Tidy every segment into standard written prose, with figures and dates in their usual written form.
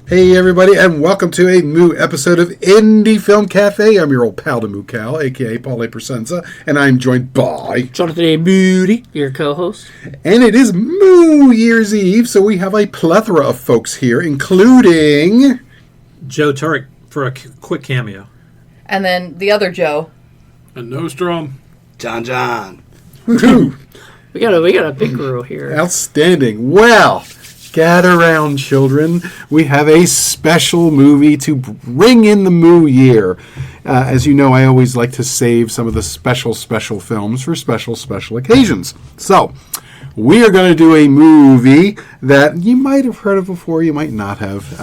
Hey everybody, and welcome to a new episode of Indie Film Cafe. I'm your old pal to Cal, aka Paul A. Presenza, and I'm joined by Jonathan Moody, your co-host. And it is New Year's Eve, so we have a plethora of folks here, including Joe Turek for a quick cameo. And then the other Joe. And Nostrum. John. Woohoo! We got a big crew here. Outstanding. Well, gather round, children. We have a special movie to bring in the new year. As you know, I always like to save some of the special films for special occasions. So, we are going to do a movie that you might have heard of before, you might not have.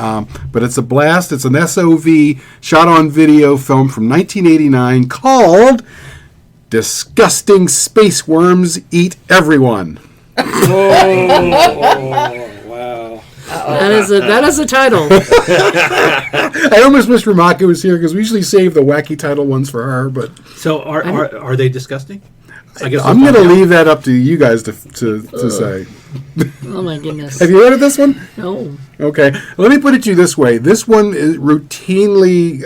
But it's a blast. It's an SOV, shot-on-video film from 1989 called Disgusting Spaceworms Eat Everyone. Wow. That is a title. I almost wish Ramaka was here because we usually save the wacky title ones for her. But So are they disgusting? I guess I'm going to leave that up to you guys to say. Oh my goodness. Have you heard of this one? No. Okay. Let me put it to you this way. This one routinely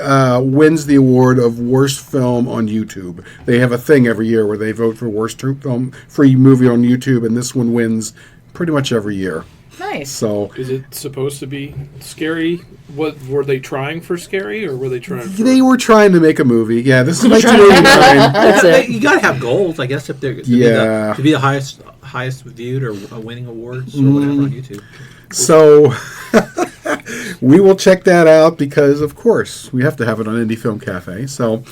wins the award of worst film on YouTube. They have a thing every year where they vote for worst film free movie on YouTube, and this one wins pretty much every year. Nice. So, Is it supposed to be scary? What were they trying for scary, or were they trying for... they were trying to make a movie. Yeah, this is 1989. That's it. You gotta have goals, I guess, if they're to be the highest viewed or winning awards or whatever on YouTube. So we will check that out because, of course, we have to have it on Indie Film Cafe. So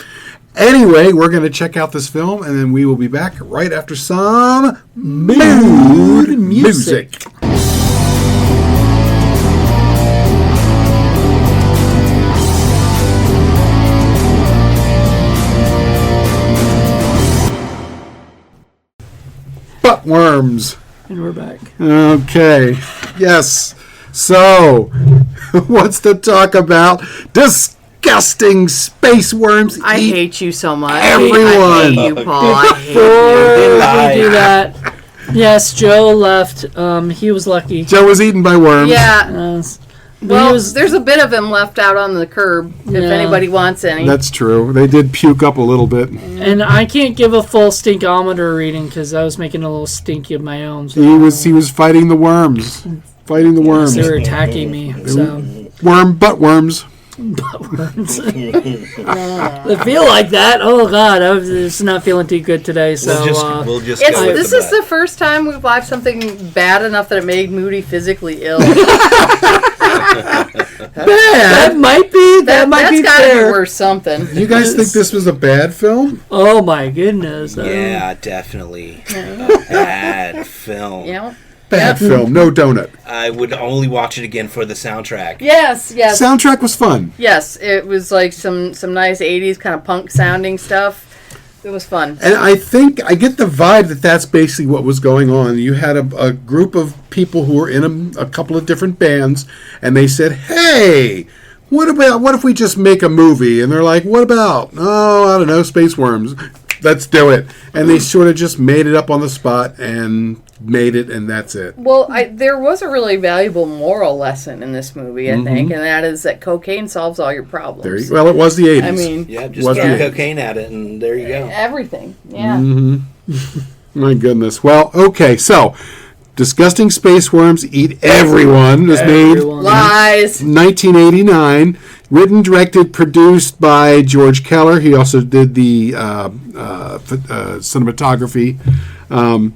anyway, we're going to check out this film, and then we will be back right after some mood music. Buttworms. And we're back. Okay. Yes. So, what's to talk about? Disgusting spaceworms I eat hate you so much. everyone. I hate you, Paul. I hate Before we do that, yes, Joe left. He was lucky. Joe was eaten by worms. Yeah. Yes. But Well, he was, there's a bit of him left out on the curb if Yeah. anybody wants any. That's true. They did puke up a little bit. and I can't give a full stinkometer reading because I was making a little stinky of my own. So He was fighting the worms. Fighting the worms. they were attacking me. So Buttworms. I feel like that. Oh God, I was just not feeling too good today. So We'll just It's, go with this the is bet. the first time we've watched something bad enough that it made Moody physically ill. that might be That's be gotta be fair. worth something. You guys think this was a bad film? Oh my goodness. Yeah, definitely. Bad film. You know? Bad film. No donut. I would only watch it again for the soundtrack. Yes. Soundtrack was fun. Yes, it was like some nice 80s kind of punk sounding stuff. It was fun. And I think I get the vibe that that's basically what was going on. You had a group of people who were in a couple of different bands, and they said, "Hey, what if we just make a movie?" And they're like, "What about? Oh, I don't know, Spaceworms. Let's do it." And they sort of just made it up on the spot and made it, and that's it. Well, there was a really valuable moral lesson in this movie, I think, and that is that cocaine solves all your problems. Well, it was the 80s. I mean, Yeah, just Was throw it? cocaine at it, and there you go. everything. Yeah. My goodness. Well, okay, so Disgusting Spaceworms Eat Everyone was made Lies. 1989, written, directed, produced by George Keller. He also did the cinematography.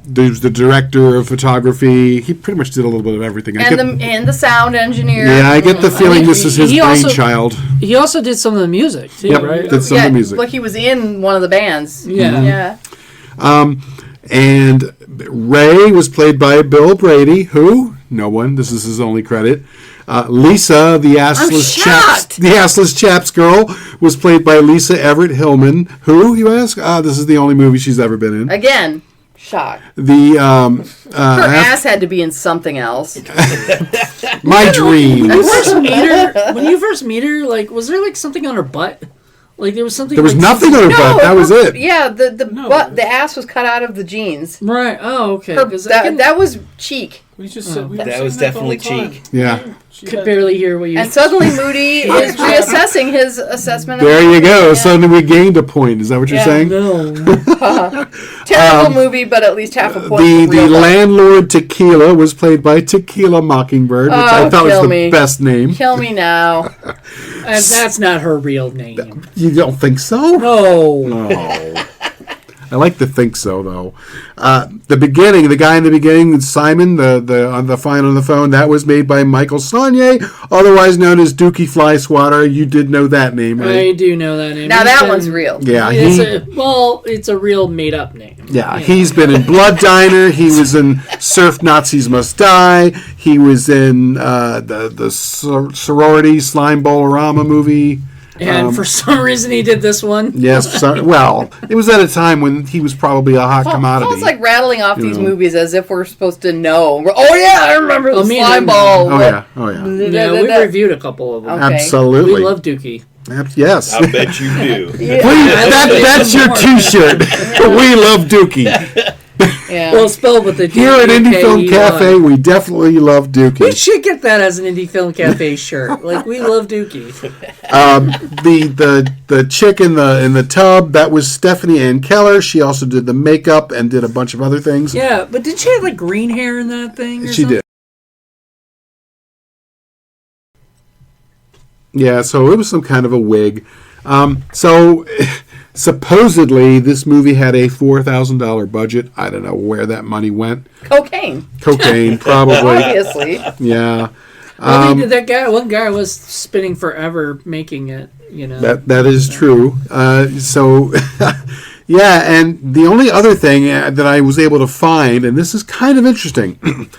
There's the director of photography. He pretty much did a little bit of everything. And the sound engineer. Yeah, I get the feeling this is his he also- brainchild. He also did some of the music too, Yep, right? did some of the music. Like he was in one of the bands. Yeah. Yeah. And Ray was played by Bill Brady, who? No one. This is his only credit. Lisa, the assless chaps girl, was played by Lisa Everett Hillman. Who, you ask? This is the only movie she's ever been in. Again, shock. The Her ass had to be in something else. My Dreams. When you first meet her, like, was there like something on her butt? Like there was something. There was like, nothing on her butt. That was it. Yeah, the ass was cut out of the jeans. Right. Oh, okay. Her, 'Cause that was cheek. We just said we were That saying was the whole definitely time. cheek. Yeah. She Could had- barely hear what you. And suddenly Moody is reassessing his assessment. There you go. Yeah. Suddenly we gained a point. Is that what you're Yeah. saying? No. Terrible movie, but at least half a point. The for real life. landlord Tequila was played by Tequila Mockingbird, which I Oh, thought was kill the me. best name. Kill me now. That's not her real name. You don't think so? No. No. I like to think so, though. The guy in the beginning, Simon, the on the fine on the phone, that was made by Michael Saunier, otherwise known as Dookie Flyswatter. You did know that name, I right? do know that name. Now He's that been- one's real. Yeah, it's a real made-up name. Yeah, he's been in Blood Diner. He was in Surf Nazis Must Die. He was in the sorority Slime Bowl-orama movie. And for some reason, he did this one. Yes, well, it was at a time when he was probably a hot commodity. Paul's like rattling off these know. movies as if we're supposed to know. Oh yeah, I remember the me and slime him. ball. Oh yeah. Yeah, we reviewed a couple of them. Okay. Absolutely. We love Dookie. Yes. I bet you do. Yeah. That's your T-shirt. We love Dookie. Yeah. Well, spelled with the D. Here at Indie Film UKEY. Cafe, we definitely love We Dookie. should get that as an Indie Film Cafe shirt. Like, we love Dookie. The chick in the tub, that was Stephanie Ann Keller. She also did the makeup and did a bunch of other things. Yeah, but did she have, like, green hair in that thing? Or She something? did. Yeah, so it was some kind of a wig. Supposedly, this movie had a $4,000 budget. I don't know where that money went. Cocaine, Cocaine, probably. obviously. Yeah. Well, one guy was spending forever making it, you know. That is true. Yeah, and the only other thing that I was able to find, and this is kind of interesting,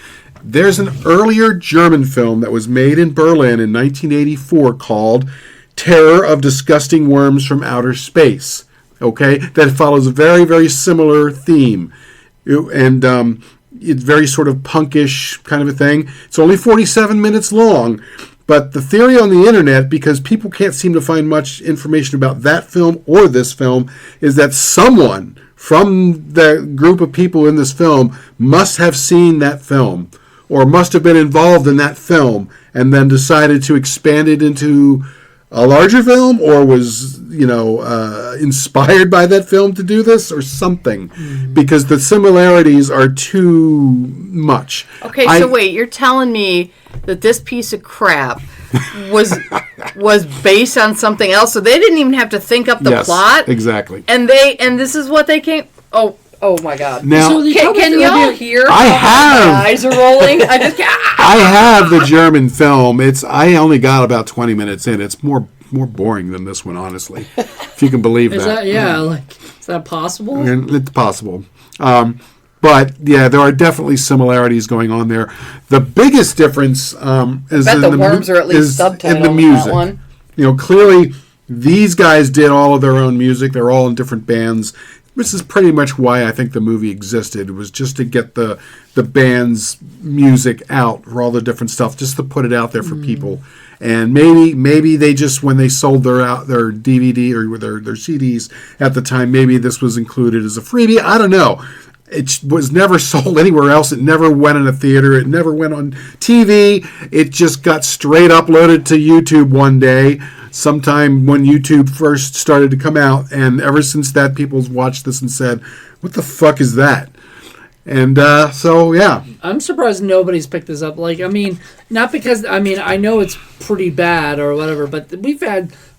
there's an earlier German film that was made in Berlin in 1984 called Terror of Disgusting Worms from Outer Space. Okay, that follows a very, very similar theme, and it's very sort of punkish kind of a thing. It's only 47 minutes long, but the theory on the internet, because people can't seem to find much information about that film or this film, is that someone from the group of people in this film must have seen that film or must have been involved in that film and then decided to expand it into a larger film, or was, inspired by that film to do this, or something, because the similarities are too much. Okay, so wait, you're telling me that this piece of crap was based on something else, so they didn't even have to think up the Yes, plot, exactly. and this is what they came. Oh my God! Now, So the- Can y'all hear? I how have. my eyes are rolling. I just. I have the German film. I only got about 20 minutes in. It's more boring than this one, honestly, if you can believe Is that. is that possible? And it's possible. But yeah, there are definitely similarities going on there. The biggest difference is Bet in the worms are at least is subtitled in the on music. that one. Clearly these guys did all of their own music. They're all in different bands. This is pretty much why I think the movie existed. It was just to get the band's music out for all the different stuff, just to put it out there for people. And maybe they just, when they sold their DVD or their CDs at the time, maybe this was included as a freebie. I don't know. It was never sold anywhere else. It never went in a theater. It never went on TV. It just got straight uploaded to YouTube one day, sometime when YouTube first started to come out. And ever since that, people's watched this and said, what the fuck is that? And so, yeah. I'm surprised nobody's picked this up. Not because, I know it's pretty bad or whatever, but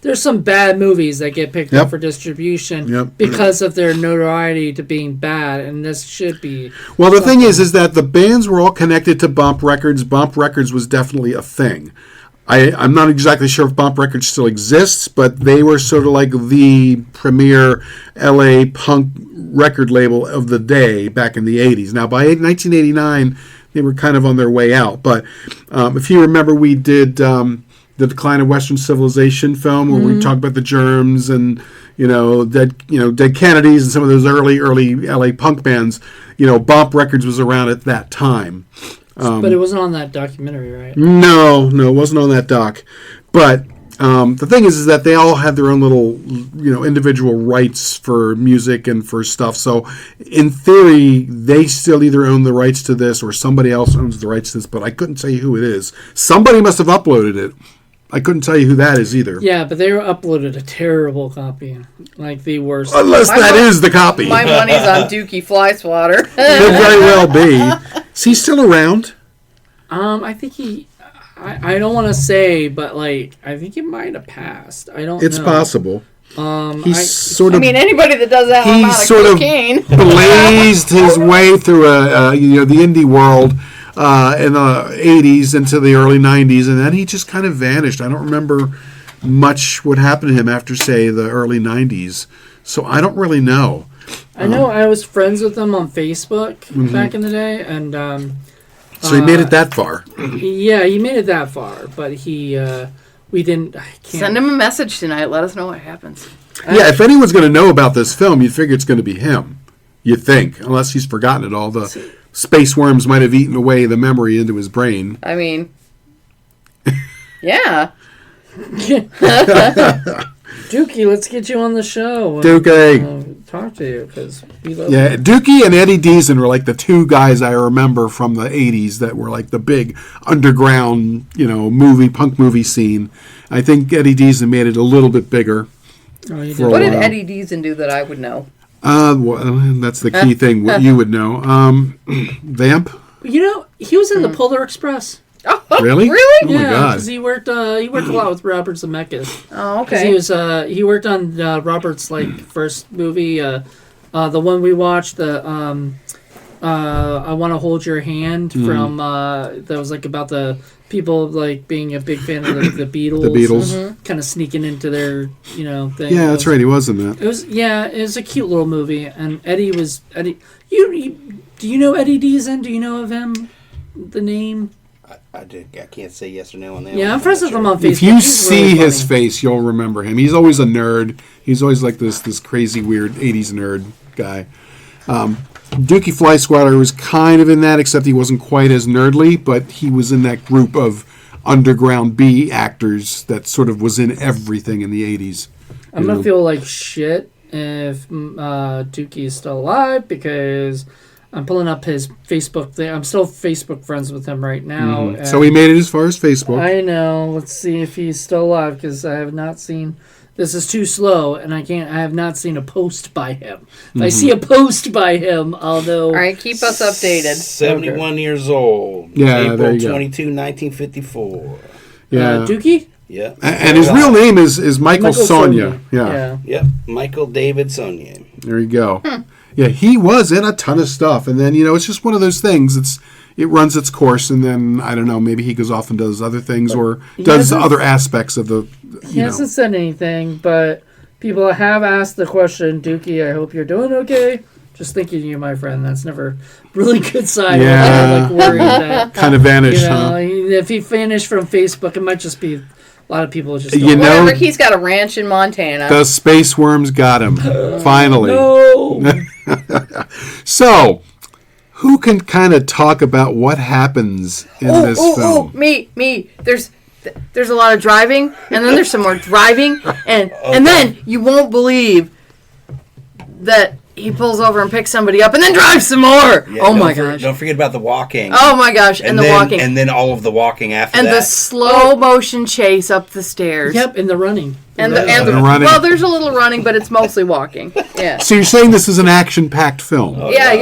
there's some bad movies that get picked up for distribution because of their notoriety to being bad, and this should be. Well, the thing is that the bands were all connected to Bump Records. Bump Records was definitely a thing. I'm not exactly sure if Bump Records still exists, but they were sort of like the premier LA punk record label of the day back in the 80s. Now, by 1989, they were kind of on their way out. But if you remember, we did the Decline of Western Civilization film, where we talked about the Germs and Dead Kennedys and some of those early LA punk bands. Bump Records was around at that time. But it wasn't on that documentary, right? No, it wasn't on that doc. But The thing is that they all have their own little, individual rights for music and for stuff. So, in theory, they still either own the rights to this or somebody else owns the rights to this. But I couldn't tell you who it is. Somebody must have uploaded it. I couldn't tell you who that is either. Yeah, but they uploaded a terrible copy, like the worst. Unless that is the copy. My money's on Dookie Fly Swatter. Could very well be. Is he still around? I think he. I don't want to say, but I think he might have passed. I don't. It's know. possible. Anybody that does that he amount of sort cocaine. of blazed his way through the indie world in the 80s into the early 90s, and then he just kind of vanished. I don't remember much what happened to him after, say, the early 90s. So I don't really know. I know I was friends with him on Facebook back in the day, and so he made it that far. Yeah, he made it that far, but we didn't. Send him a message tonight. Let us know what happens. Yeah, if anyone's going to know about this film, you'd figure it's going to be him. You think, unless he's forgotten it all. The space worms might have eaten away the memory into his brain. I mean, yeah. Dookie, let's get you on the show. Dookie. Talk to you, because we love you. Dookie and Eddie Deason were like the two guys I remember from the 80s that were like the big underground, punk movie scene. I think Eddie Deason made it a little bit bigger. What did Eddie Deason do that I would know? Well, that's the key thing. What you would know. Vamp? He was in the Polar Express. Oh, really? Really? Oh my God! Because he worked a lot with Robert Zemeckis. Oh, okay. He worked on Robert's first movie, the one we watched, the I Want to Hold Your Hand from that was about the people being a big fan of the Beatles. The Beatles, kind of sneaking into their thing. Yeah, that's right. He was in that. It was a cute little movie, and Eddie. Do you know Eddie Deason? Do you know of him? The name. I can't say yes or no on that. Yeah, I'm friends with him on Facebook. If you see his face, you'll remember him. He's always a nerd. He's always like this crazy, weird 80s nerd guy. Dookie Fly Swatter was kind of in that, except he wasn't quite as nerdly, but he was in that group of underground B actors that sort of was in everything in the 80s. I'm going to feel like shit if Dookie is still alive, because I'm pulling up his Facebook thing. I'm still Facebook friends with him right now. So he made it as far as Facebook. I know. Let's see if he's still alive, because I have not seen. This is too slow, and I have not seen a post by him. If I see a post by him, I'll know. All right, keep us updated. 71 years old. Yeah, April there you 22, 1954. Yeah. Dookie? Yeah. And his real name is Michael Sonia. Yeah. Yep. Michael David Sonia. There you go. Yeah, he was in a ton of stuff, and then it's just one of those things. It runs its course, and then I don't know. Maybe he goes off and does other things, or does other aspects of the. He hasn't said anything, but people have asked the question, Dookie, I hope you're doing okay. Just thinking of you, my friend. That's never really good sign. Yeah, worried that kind of vanished. Huh? If he vanished from Facebook, it might just be a lot of people just. Whatever. He's got a ranch in Montana. The space worms got him finally. No. So, who can kind of talk about what happens in this film? Me. There's a lot of driving, and then there's some more driving, and then you won't believe that he pulls over and picks somebody up and then drives some more. Yeah, oh my gosh. Don't forget about the walking. Oh my gosh, and the walking. And then all of the walking after and that. And the slow motion chase up the stairs. Yep, and the running. And the running. Well, there's a little running, but it's mostly walking. Yeah. So you're saying this is an action-packed film? Oh, yeah.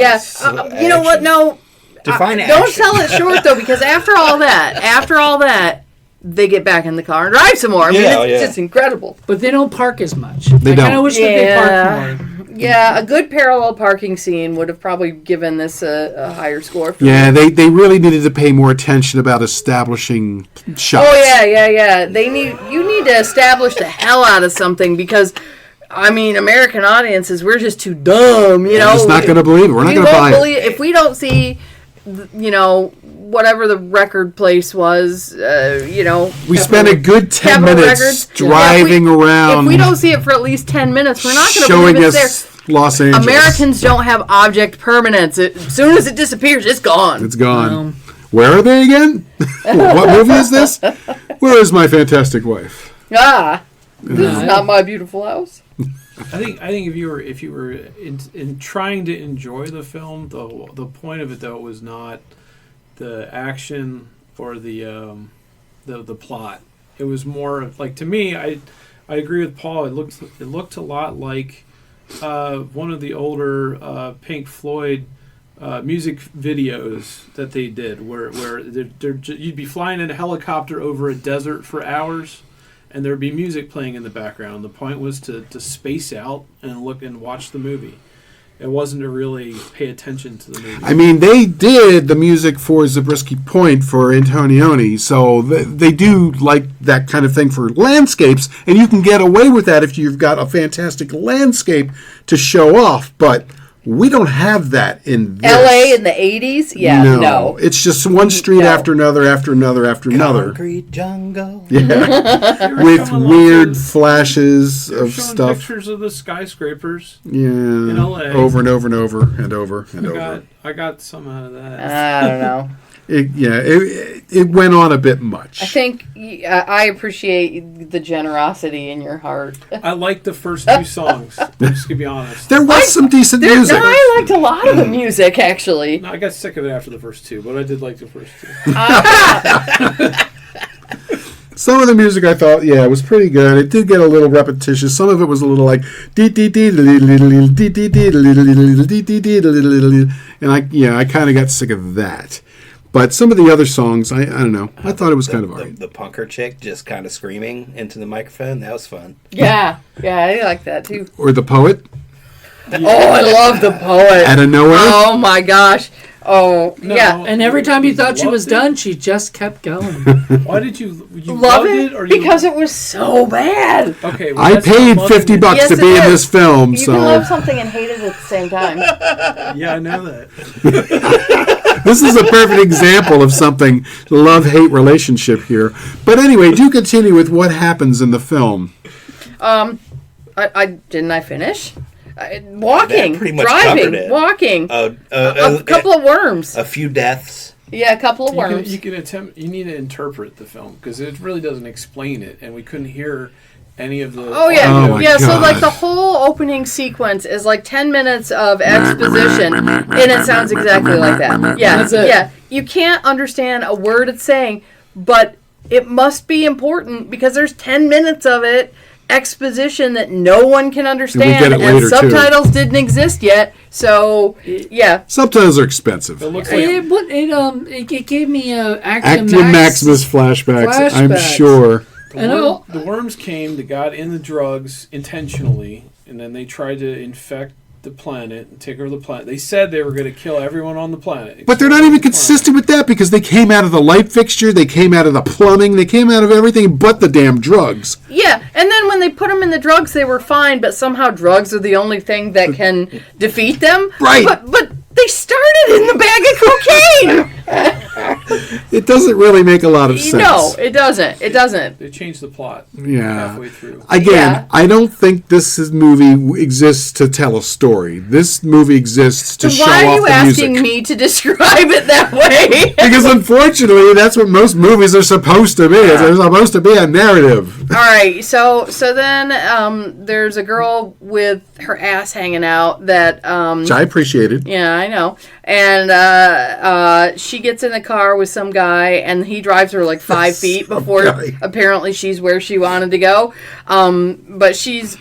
You know what? No. Don't sell it short, though, because after all that, they get back in the car and drive some more. I mean, it's just incredible. But they don't park as much. They don't. I kind of wish that they parked more. Yeah, a good parallel parking scene would have probably given this a higher score. Yeah, they really needed to pay more attention about establishing shots. Oh yeah. You need to establish the hell out of something, because American audiences, we're just too dumb. We're just not going to believe it. We're not going to buy it. If we don't see, whatever the record place was, we spent a good 10 minutes driving around. If we don't see it for at least 10 minutes, we're not going to believe it's there. Los Angeles. Americans don't have object permanence. As soon as it disappears, it's gone. It's gone. Where are they again? What movie is this? Where is my fantastic wife? This is not my beautiful house. I think if you were in trying to enjoy the film, the point of it though was not the action or the plot. It was more of, like, to me, I agree with Paul. It looked a lot like one of the older Pink Floyd music videos that they did, where you'd be flying in a helicopter over a desert for hours, and there'd be music playing in the background. The point was to space out and look and watch the movie. It wasn't to really pay attention to the movie. I mean, they did the music for Zabriskie Point for Antonioni, so they do like that kind of thing for landscapes, and you can get away with that if you've got a fantastic landscape to show off, but we don't have that in this. LA in the 80s? Yeah, no. It's just one street after another, after another, after another. Concrete jungle. Yeah. With weird flashes of stuff. Pictures of the skyscrapers. Yeah. In LA. Over and over and over and over and over. I got some out of that. I don't know. It went on a bit much. I think I appreciate the generosity in your heart. I liked the first two songs. I'm just gonna be honest. There was some decent music. No, I liked a lot of the music, actually. No, I got sick of it after the first two, but I did like the first two. Some of the music I thought, it was pretty good. It did get a little repetitious. Some of it was a little like and I kind of got sick of that. But some of the other songs, I don't know. I thought it was kind of alright. The punker chick just kind of screaming into the microphone. That was fun. Yeah, I like that too. Or the poet. Oh, I love the poet. Out of nowhere. Oh my gosh. Oh, No. yeah. And every time you thought she was it? done, she just kept going. Why did you Love loved it or you, because it was so bad. Okay, well, I that's not paid loving $50 it. Yes, to it be in is. this film, You so can love something and hate it at the same time. Yeah, I know that. this is a perfect example of something love-hate relationship here. But anyway, do continue with what happens in the film. I didn't I finish? Walking, That pretty much covered driving, it. walking. A couple of worms. A few deaths. Yeah, a couple of worms. You can attempt. You need to interpret the film because it really doesn't explain it, and we couldn't hear any of the. Oh yeah, Oh, my yeah. So God. like the whole opening sequence is like 10 minutes of exposition, and it sounds exactly like that. Yeah, That's it. yeah. You can't understand a word it's saying, but it must be important because there's 10 minutes of it. Exposition that no one can understand, get it and later, subtitles didn't exist yet. So yeah, Subtitles are expensive. It looks like It gave me Actium Maximus flashbacks, I'm sure. the worms came. They got in the drugs intentionally, and then they tried to infect the planet and take over the planet. They said they were going to kill everyone on the planet. But they're not even consistent with that because they came out of the light fixture, they came out of the plumbing, they came out of everything but the damn drugs. yeah. And then when they put them in the drugs, they were fine, but somehow drugs are the only thing that can defeat them. Right. But they started in the bag of cocaine. It doesn't really make a lot of sense. No, it doesn't. It doesn't. They changed the plot Yeah. halfway through. Again, Yeah. I don't think this movie exists to tell a story. This movie exists to show Why are off you the asking music. me to describe it that way? Because unfortunately, that's what most movies are supposed to be. They're supposed to be a narrative. All right, so then there's a girl with her ass hanging out that Which I appreciated. yeah, I know. And she gets in the car with some guy, and he drives her like 5 feet before guy. apparently she's where she wanted to go. But she's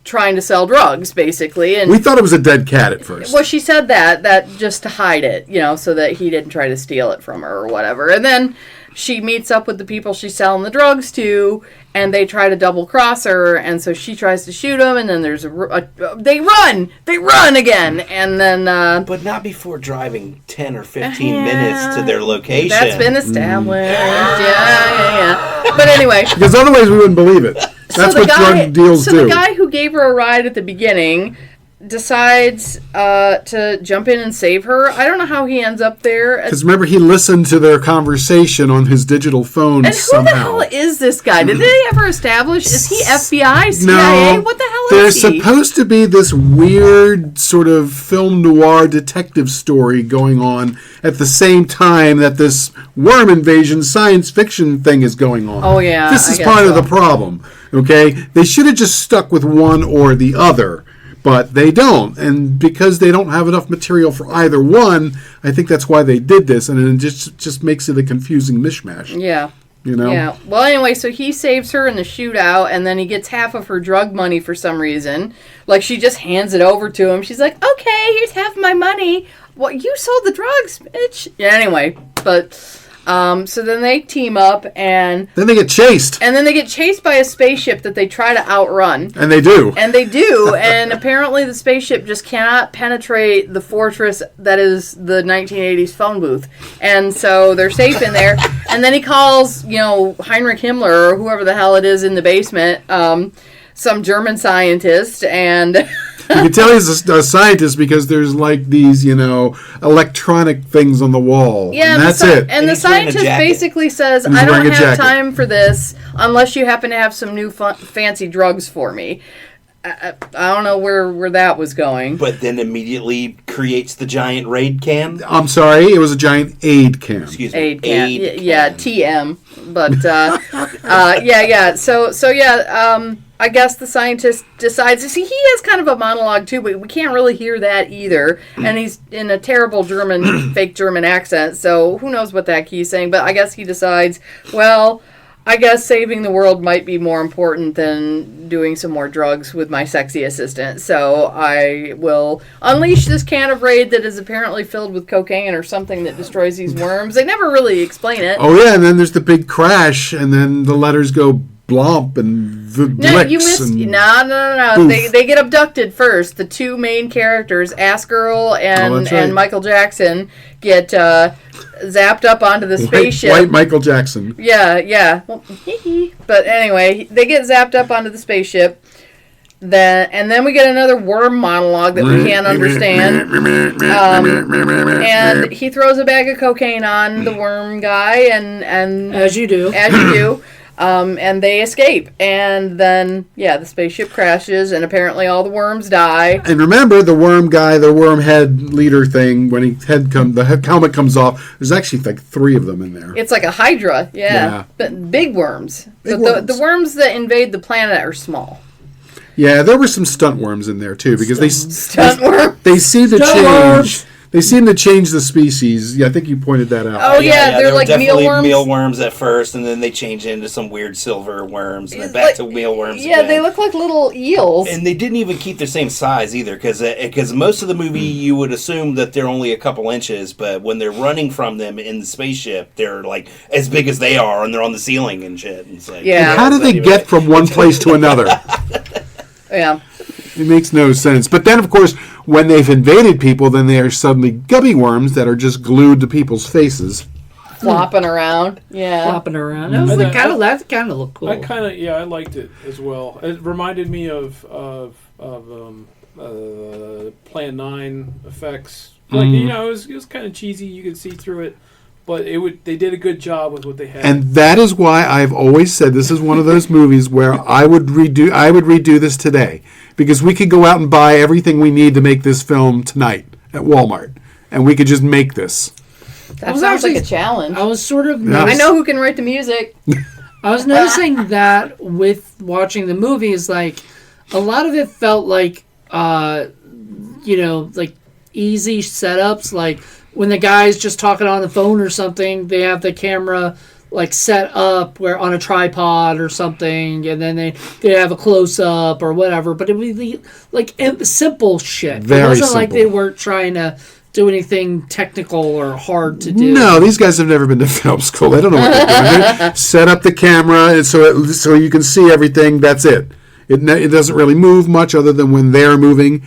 trying to sell drugs, basically. And We thought it was a dead cat at first. well, she said that just to hide it, so that he didn't try to steal it from her or whatever. And then she meets up with the people she's selling the drugs to, and they try to double cross her, and so she tries to shoot him, and then there's they run again, and then But not before driving 10 or 15 minutes to their location. that's been established. Yeah. But anyway, Because otherwise we wouldn't believe it. That's what drug deals so do. the guy who gave her a ride at the beginning decides to jump in and save her. I don't know how he ends up there. Because remember, he listened to their conversation on his digital phone and somehow. Who the hell is this guy? Did they ever establish? Is he FBI, CIA? No, What the hell there's is he? supposed to be this weird sort of film noir detective story going on at the same time that this worm invasion science fiction thing is going on. Oh, yeah. This is part of the problem, okay? They should have just stuck with one or the other. But they don't, and because they don't have enough material for either one, I think that's why they did this, and it just makes it a confusing mishmash. Yeah. You know? Yeah. Well, anyway, so he saves her in the shootout, and then he gets half of her drug money for some reason. Like, she just hands it over to him. She's like, okay, here's half my money. Well, you sold the drugs, bitch. Yeah, anyway, but... so then they team up, and... Then they get chased. And then they get chased by a spaceship that they try to outrun. And they do. And they do, and apparently the spaceship just cannot penetrate the fortress that is the 1980s phone booth. And so they're safe in there. And then he calls, Heinrich Himmler, or whoever the hell it is in the basement, some German scientist, and... You can tell he's a scientist because there's like these, electronic things on the wall. Yeah, and that's it. And the scientist basically says, I don't have time for this unless you happen to have some new fancy drugs for me. I don't know where that was going. But then immediately creates the giant raid can. I'm sorry, it was a giant aid can. Excuse me. Aid can. Yeah, TM. But, yeah. So yeah, I guess the scientist decides... See, he has kind of a monologue, too, but we can't really hear that either. And he's in a terrible fake German accent, so who knows what that key's saying. But I guess he decides, well, I guess saving the world might be more important than doing some more drugs with my sexy assistant. So I will unleash this can of Raid that is apparently filled with cocaine or something that destroys these worms. They never really explain it. Oh, yeah, and then there's the big crash, and then the letters go... Blomp and no, you missed. No. They get abducted first. The two main characters, Ass Girl and Michael Jackson, get zapped up onto the spaceship. White Michael Jackson. Yeah. Well, but anyway, they get zapped up onto the spaceship. Then we get another worm monologue that we can't understand. And he throws a bag of cocaine on the worm guy, and as you do. And they escape. And then, the spaceship crashes, and apparently all the worms die. And remember, the worm guy, the worm head leader thing, when the helmet comes off, there's actually like 3 of them in there. It's like a hydra, yeah. But big worms. The worms that invade the planet are small. Yeah, there were some stunt worms in there, too, because they seem to change... Worms. They seem to change the species. Yeah, I think you pointed that out. Oh, yeah, they're like mealworms. Mealworms at first, and then they change into some weird silver worms, and then back to mealworms Yeah, again. They look like little eels. And they didn't even keep the same size either, because most of the movie you would assume that they're only a couple inches, but when they're running from them in the spaceship, they're like as big as they are, and they're on the ceiling and shit. And it's like, yeah. And how do they get from one place to another? Yeah. It makes no sense. But then, of course, when they've invaded people, then they are suddenly gummy worms that are just glued to people's faces. Flopping around. Yeah. Flopping around. That kind of looked cool. I liked it as well. It reminded me of Plan 9 effects. Like, it was kind of cheesy. You could see through it. But they did a good job with what they had. And that is why I've always said this is one of those movies where I would redo this today. Because we could go out and buy everything we need to make this film tonight at Walmart. And we could just make this. That sounds like a challenge. I was sort of... I know who can write the music. I was noticing that with watching the movies, like, a lot of it felt like, like easy setups, like... When the guy's just talking on the phone or something, they have the camera like set up where on a tripod or something, and then they have a close up or whatever. But it would be like simple shit. Very it wasn't simple. like they weren't trying to do anything technical or hard to do. No, these guys have never been to film school. They don't know what they're doing. Set up the camera and so you can see everything. That's it. It doesn't really move much other than when they're moving.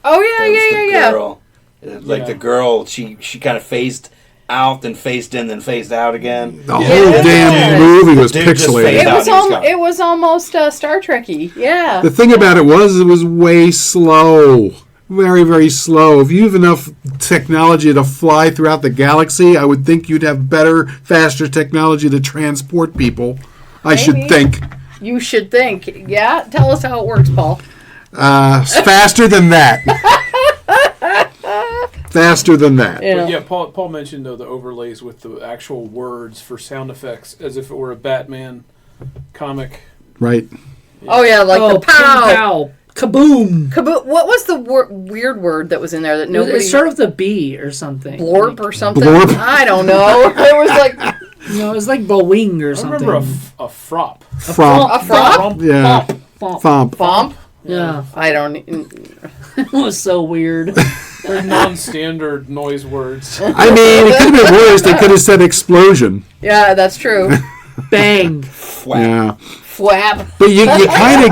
Oh yeah. Girl. Like the girl, she kind of phased out, then phased in, then phased out again. The whole damn movie was pixelated. It was almost Star Trek-y. Yeah. The thing about it was way slow. Very, very slow. If you have enough technology to fly throughout the galaxy, I would think you'd have better, faster technology to transport people. I should think. You should think. Yeah? Tell us how it works, Paul. Faster than that. Faster than that. Yeah, yeah, Paul mentioned, though, the overlays with the actual words for sound effects as if it were a Batman comic. Right. Yeah. Oh, yeah, like the pow. Pow. Kaboom! What was the weird word that was in there that nobody... It started with a B or something. Blorp or something? Blorp? I don't know. It was like... No, it was like Boeing or something. I remember a frop. Fromp. A fromp? Yeah. Fomp. Fomp? Yeah. I don't... It was so weird. They're non-standard noise words. I mean, it could have been worse. They could have said explosion. Yeah, that's true. Bang. Yeah. Flap. But you kind of,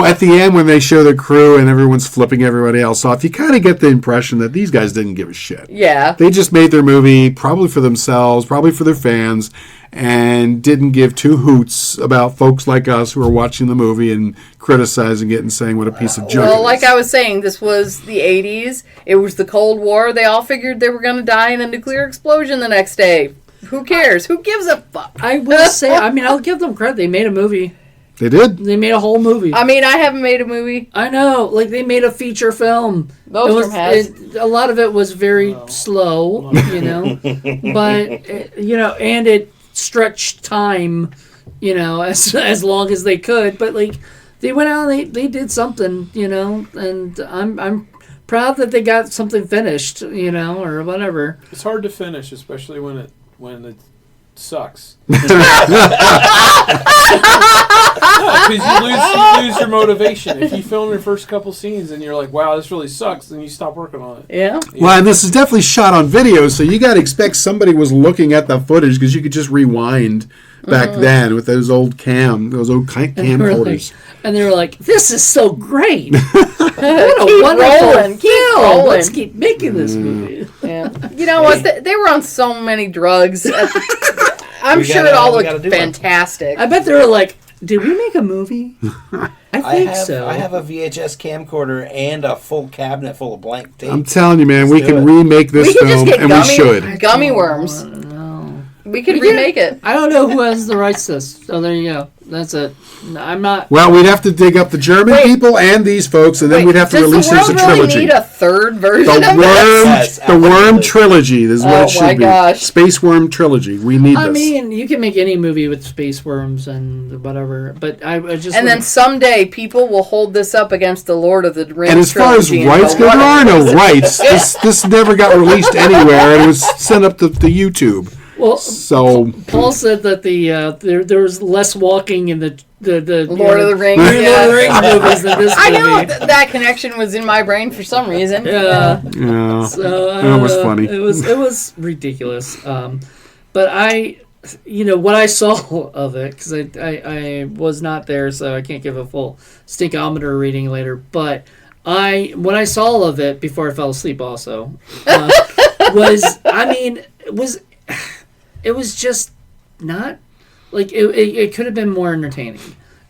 at the end when they show the crew and everyone's flipping everybody else off, you kind of get the impression that these guys didn't give a shit. Yeah. They just made their movie probably for themselves, probably for their fans, and didn't give two hoots about folks like us who are watching the movie and criticizing it and saying what a piece of junk it is. Well, like I was saying, this was the 80s. It was the Cold War. They all figured they were going to die in a nuclear explosion the next day. Who cares? Who gives a fuck? I will say, I'll give them credit. They made a movie. They did? They made a whole movie. I mean, I haven't made a movie. I know. Like, they made a feature film. Nostrum has. A lot of it was very slow, But, and it stretched time, as long as they could. But, like, they went out and they did something, and I'm proud that they got something finished, or whatever. It's hard to finish, especially when it sucks. Because you lose your motivation. If you film your first couple scenes and you're like, wow, this really sucks, then you stop working on it. Yeah. Well, and this is definitely shot on video, so you got to expect somebody was looking at the footage because you could just rewind back then with those old camcorders. And they were like, this is so great. What a keep wonderful rolling. film. Let's keep making this movie. Yeah. You know what? They were on so many drugs. I'm sure it all looked fantastic. I bet they were like, did we make a movie? I think so. I have a VHS camcorder and a full cabinet full of blank tape. I'm telling you, man, we can remake this film, and we should. Gummy worms. We could remake it. I don't know who has the rights to this. So there you go. That's it. I'm not. Well, we'd have to dig up the German people and these folks, and then we'd have to release it as a trilogy. Does the world really need a third version of this? The Worm Trilogy is what it should be. Gosh. Space Worm Trilogy. We need this. I mean, you can make any movie with space worms and whatever, but I just. And then someday people will hold this up against the Lord of the Rings. And as far as rights go, there are no rights. This never got released anywhere. It was sent up to YouTube. Well, so Paul said that there was less walking in the Lord of the Rings, Lord of the Rings movies than this movie. I know that connection was in my brain for some reason. Yeah. So that was funny. It was ridiculous. But what I saw of it, because I was not there, so I can't give a full stinkometer reading later. But when I saw all of it before I fell asleep, also it was just not like it could have been more entertaining.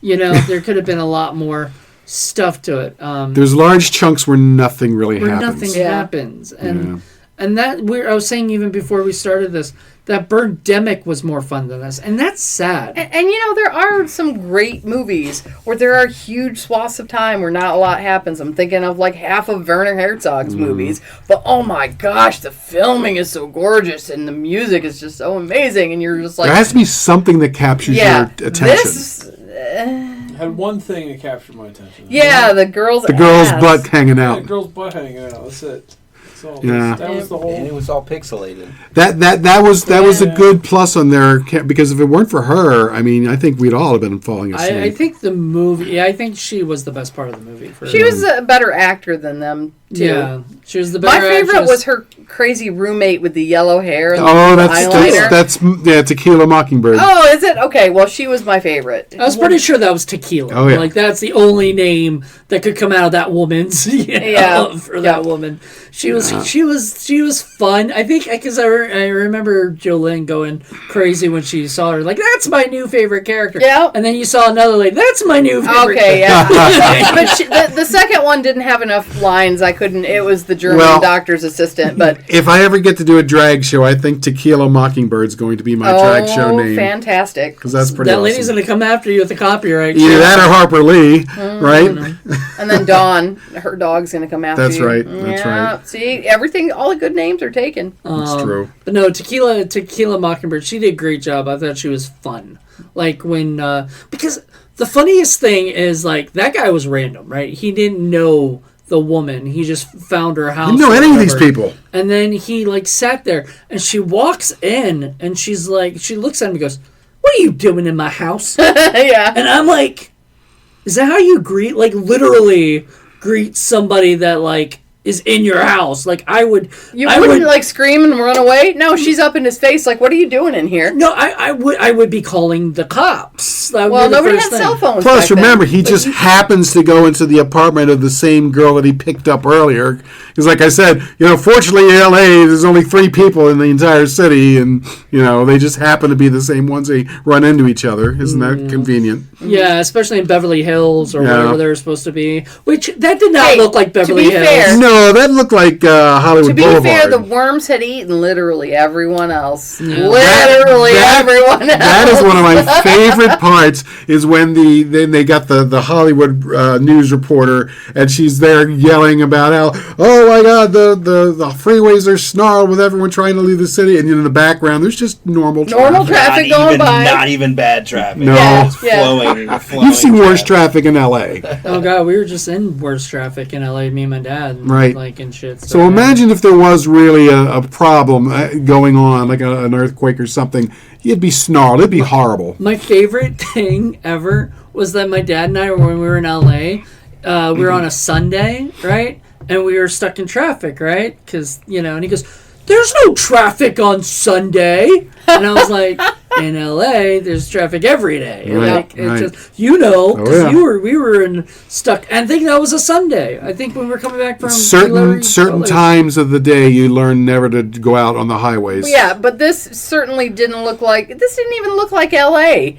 There could have been a lot more stuff to it. There's large chunks where nothing really happens. Nothing happens, and that I was saying even before we started this, that Birdemic was more fun than this, and that's sad. And there are some great movies where there are huge swaths of time where not a lot happens. I'm thinking of like half of Werner Herzog's movies, but oh my gosh, the filming is so gorgeous and the music is just so amazing, and you're just like, there has to be something that captures your attention. I had one thing that captured my attention. Yeah, the girl's butt hanging out. The girl's butt hanging out. That's it. So Yeah. that was the And whole. it was all pixelated. That was a good plus on there, because if it weren't for her, I mean, I think we'd all have been falling asleep. I think the movie. Yeah, I think she was the best part of the movie. She was a better actor than them too. Yeah, she was the better. My favorite actress. was her crazy roommate with the yellow hair and Oh, the that's eyeliner. Tequila Mockingbird. Oh, is it? Okay, well, she was my favorite. I was pretty sure that was Tequila. Oh, yeah. Like that's the only name that could come out of that woman's. For that woman, she was fun. I think because I remember Jolene going crazy when she saw her. Like that's my new favorite character. Yeah. And then you saw another lady. That's my new favorite. Okay, yeah. But the second one didn't have enough lines. I couldn't. It was the German doctor's assistant. But if I ever get to do a drag show, I think Tequila Mockingbird's going to be my drag show name. Fantastic! Because that's pretty. That lady's going to come after you with the copyright. Either that or Harper Lee, right? And then Dawn, her dog's going to come after That's you. right. That's right. See, everything, all the good names are taken. That's true. But no, Tequila Mockingbird, she did a great job. I thought she was fun. Like when, because the funniest thing is like that guy was random, right? He didn't know the woman. He just found her house. You know any of these people. And then he like sat there and she walks in and she's like, she looks at him and goes, "What are you doing in my house?" Yeah. And I'm like, is that how you greet, like literally greet somebody that like is in your house? Like I would. I wouldn't like scream and run away. No, she's up in his face. Like, what are you doing in here? No, I would be calling the cops. That would Well, be the nobody first had thing. cell phones. Plus, back remember, then. he just happens to go into the apartment of the same girl that he picked up earlier. Because, like I said, fortunately in L.A., there's only 3 people in the entire city, and, they just happen to be the same ones. They run into each other. Isn't that convenient? Yeah, especially in Beverly Hills or wherever they're supposed to be. Which, that did not look like Beverly to be Hills. Fair, No, that looked like Hollywood to be Boulevard. fair, the worms had eaten literally everyone else. Yeah. Literally everyone else. That is one of my favorite parts. Is when they got the Hollywood news reporter, and she's there yelling about how, oh my God, the freeways are snarled with everyone trying to leave the city, and in the background there's just normal traffic going by. Not even bad traffic. No. It's flowing. You've seen worse traffic in L.A. Oh God, we were just in worse traffic in LA, me and my dad, Right. like and shit. So imagine if there was really a problem going on, like an earthquake or something. It'd be snarled. It'd be horrible. My favorite thing ever was that my dad and I, when we were in LA, we were on a Sunday, right? And we were stuck in traffic, right? Because, and he goes, "There's no traffic on Sunday." And I was like, in LA, there's traffic every day. Right, Like, it's right. just, because yeah. we were stuck. And I think that was a Sunday. I think when we were coming back from certain times of the day, you learn never to go out on the highways. Yeah, but this certainly didn't look like. This didn't even look like L.A.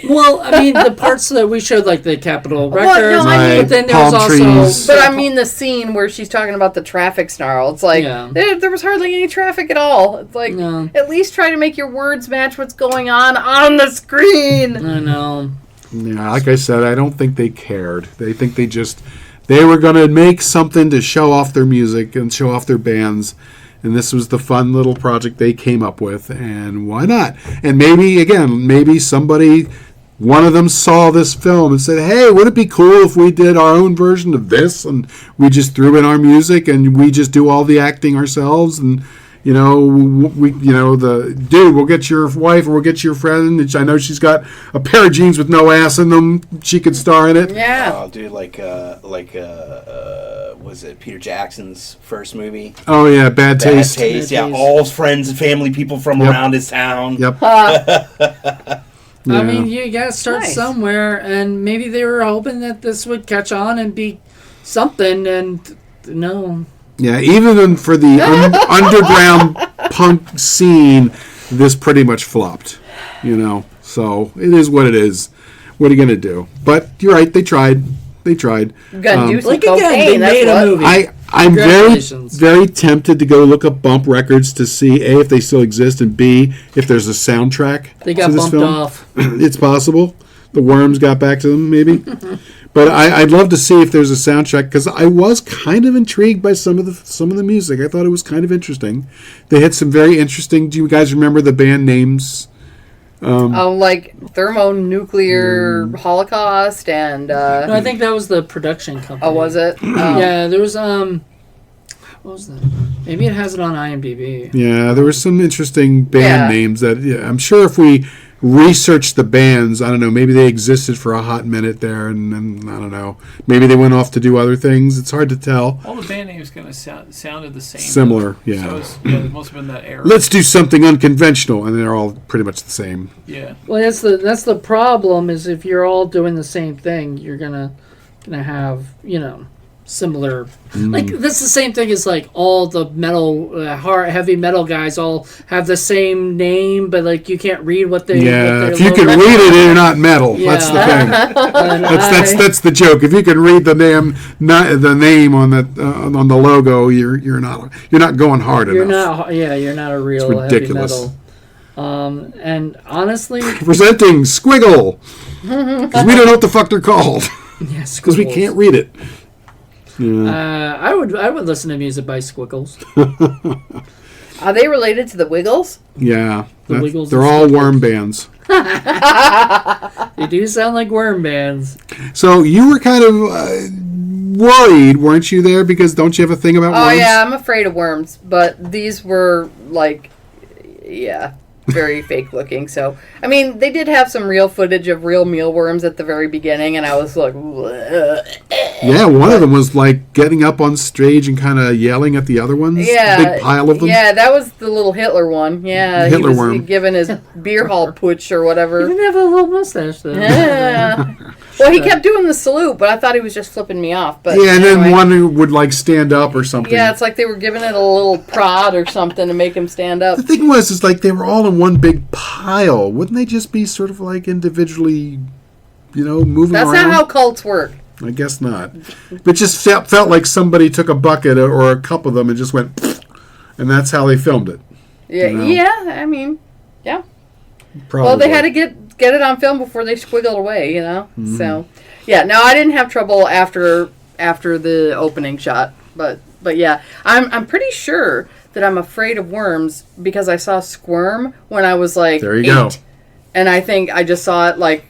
Well, I mean, the parts that we showed, like the Capitol Well, records, no, I mean- but then there was Palm also. trees. But I mean the scene where she's talking about the traffic snarl. It's like there was hardly any traffic at all. It's like at least try to make your words match what's going on the screen. I know. Yeah, like I said, I don't think they cared. They think they were going to make something to show off their music and show off their bands. And this was the fun little project they came up with, and why not? And maybe somebody, one of them saw this film and said, "Hey, would it be cool if we did our own version of this, and we just threw in our music and we just do all the acting ourselves, and the dude, we'll get your wife or we'll get your friend. And I know she's got a pair of jeans with no ass in them. She could star in it." Yeah. Oh, dude, was it Peter Jackson's first movie? Oh yeah, Bad Taste. Bad Taste. Yeah, Taste. all friends and family people from around his town. Yep. I Yeah. mean, you gotta start somewhere, and maybe they were hoping that this would catch on and be something, and no. Yeah, even for the underground punk scene, this pretty much flopped. So it is what it is. What are you gonna do? But you're right. They tried. You gotta do some Like cocaine. again, they that's made what. a movie. I'm very, Congratulations. very tempted to go look up Bump Records to see A, if they still exist, and B, if there's a soundtrack. They got to this bumped film. off. It's possible. The worms got back to them, maybe. But I'd love to see if there's a soundtrack, because I was kind of intrigued by some of the music. I thought it was kind of interesting. They had some very interesting. Do you guys remember the band names? Like thermonuclear holocaust and. No, I think that was the production company. Oh, was it? Yeah, there was What was that? Maybe it has it on IMDb. Yeah, there were some interesting band names that I'm sure if we researched the bands, I don't know, maybe they existed for a hot minute there, and I don't know, maybe they went off to do other things. It's hard to tell. All the band names kind of sounded the same. Similar, yeah. So it must have been that era. Let's do something unconventional, and they're all pretty much the same. Yeah. Well, that's the problem is if you're all doing the same thing, you're gonna have similar. Like that's the same thing as like all the metal, heavy metal guys all have the same name, but like you can't read what they. Yeah, if you can read it, you're not metal. Yeah. That's the thing. That's the joke. If you can read the name on the logo, you're not going hard enough. You're not a real It's ridiculous. heavy metal. And honestly, presenting Squiggle because we don't know what the fuck they're called because we can't read it. Yeah. I would listen to music by Squiggles. Are they related to the Wiggles? Yeah, The Wiggles they're and all Squiggles. worm bands. They do sound like worm bands. So you were kind of worried, weren't you, there? Because don't you have a thing about worms? Oh yeah, I'm afraid of worms, but these were very fake looking. So I mean, they did have some real footage of real mealworms at the very beginning, and I was like, yeah, one of them was like getting up on stage and kind of yelling at the other ones. Yeah, a big pile of them. Yeah, that was the little Hitler one. Yeah, Hitler he was worm. giving his beer hall putsch or You whatever. didn't have a little mustache though. Yeah. Well, he kept doing the salute, but I thought he was just flipping me off. But Yeah, and anyway. then one who would like stand up or something. Yeah, it's like they were giving it a little prod or something to make him stand up. The thing is like they were all in one big pile. Wouldn't they just be sort of like individually, moving That's around? not how cults work. I guess not. It just felt like somebody took a bucket or a cup of them and just went, and that's how they filmed it. Yeah, You know? yeah. I mean, yeah. Probably. Well, they had to get it on film before they squiggled away, Mm-hmm. So, yeah. No, I didn't have trouble after the opening shot, but yeah, I'm pretty sure that I'm afraid of worms because I saw Squirm when I was like There you 8, go. and I think I just saw it like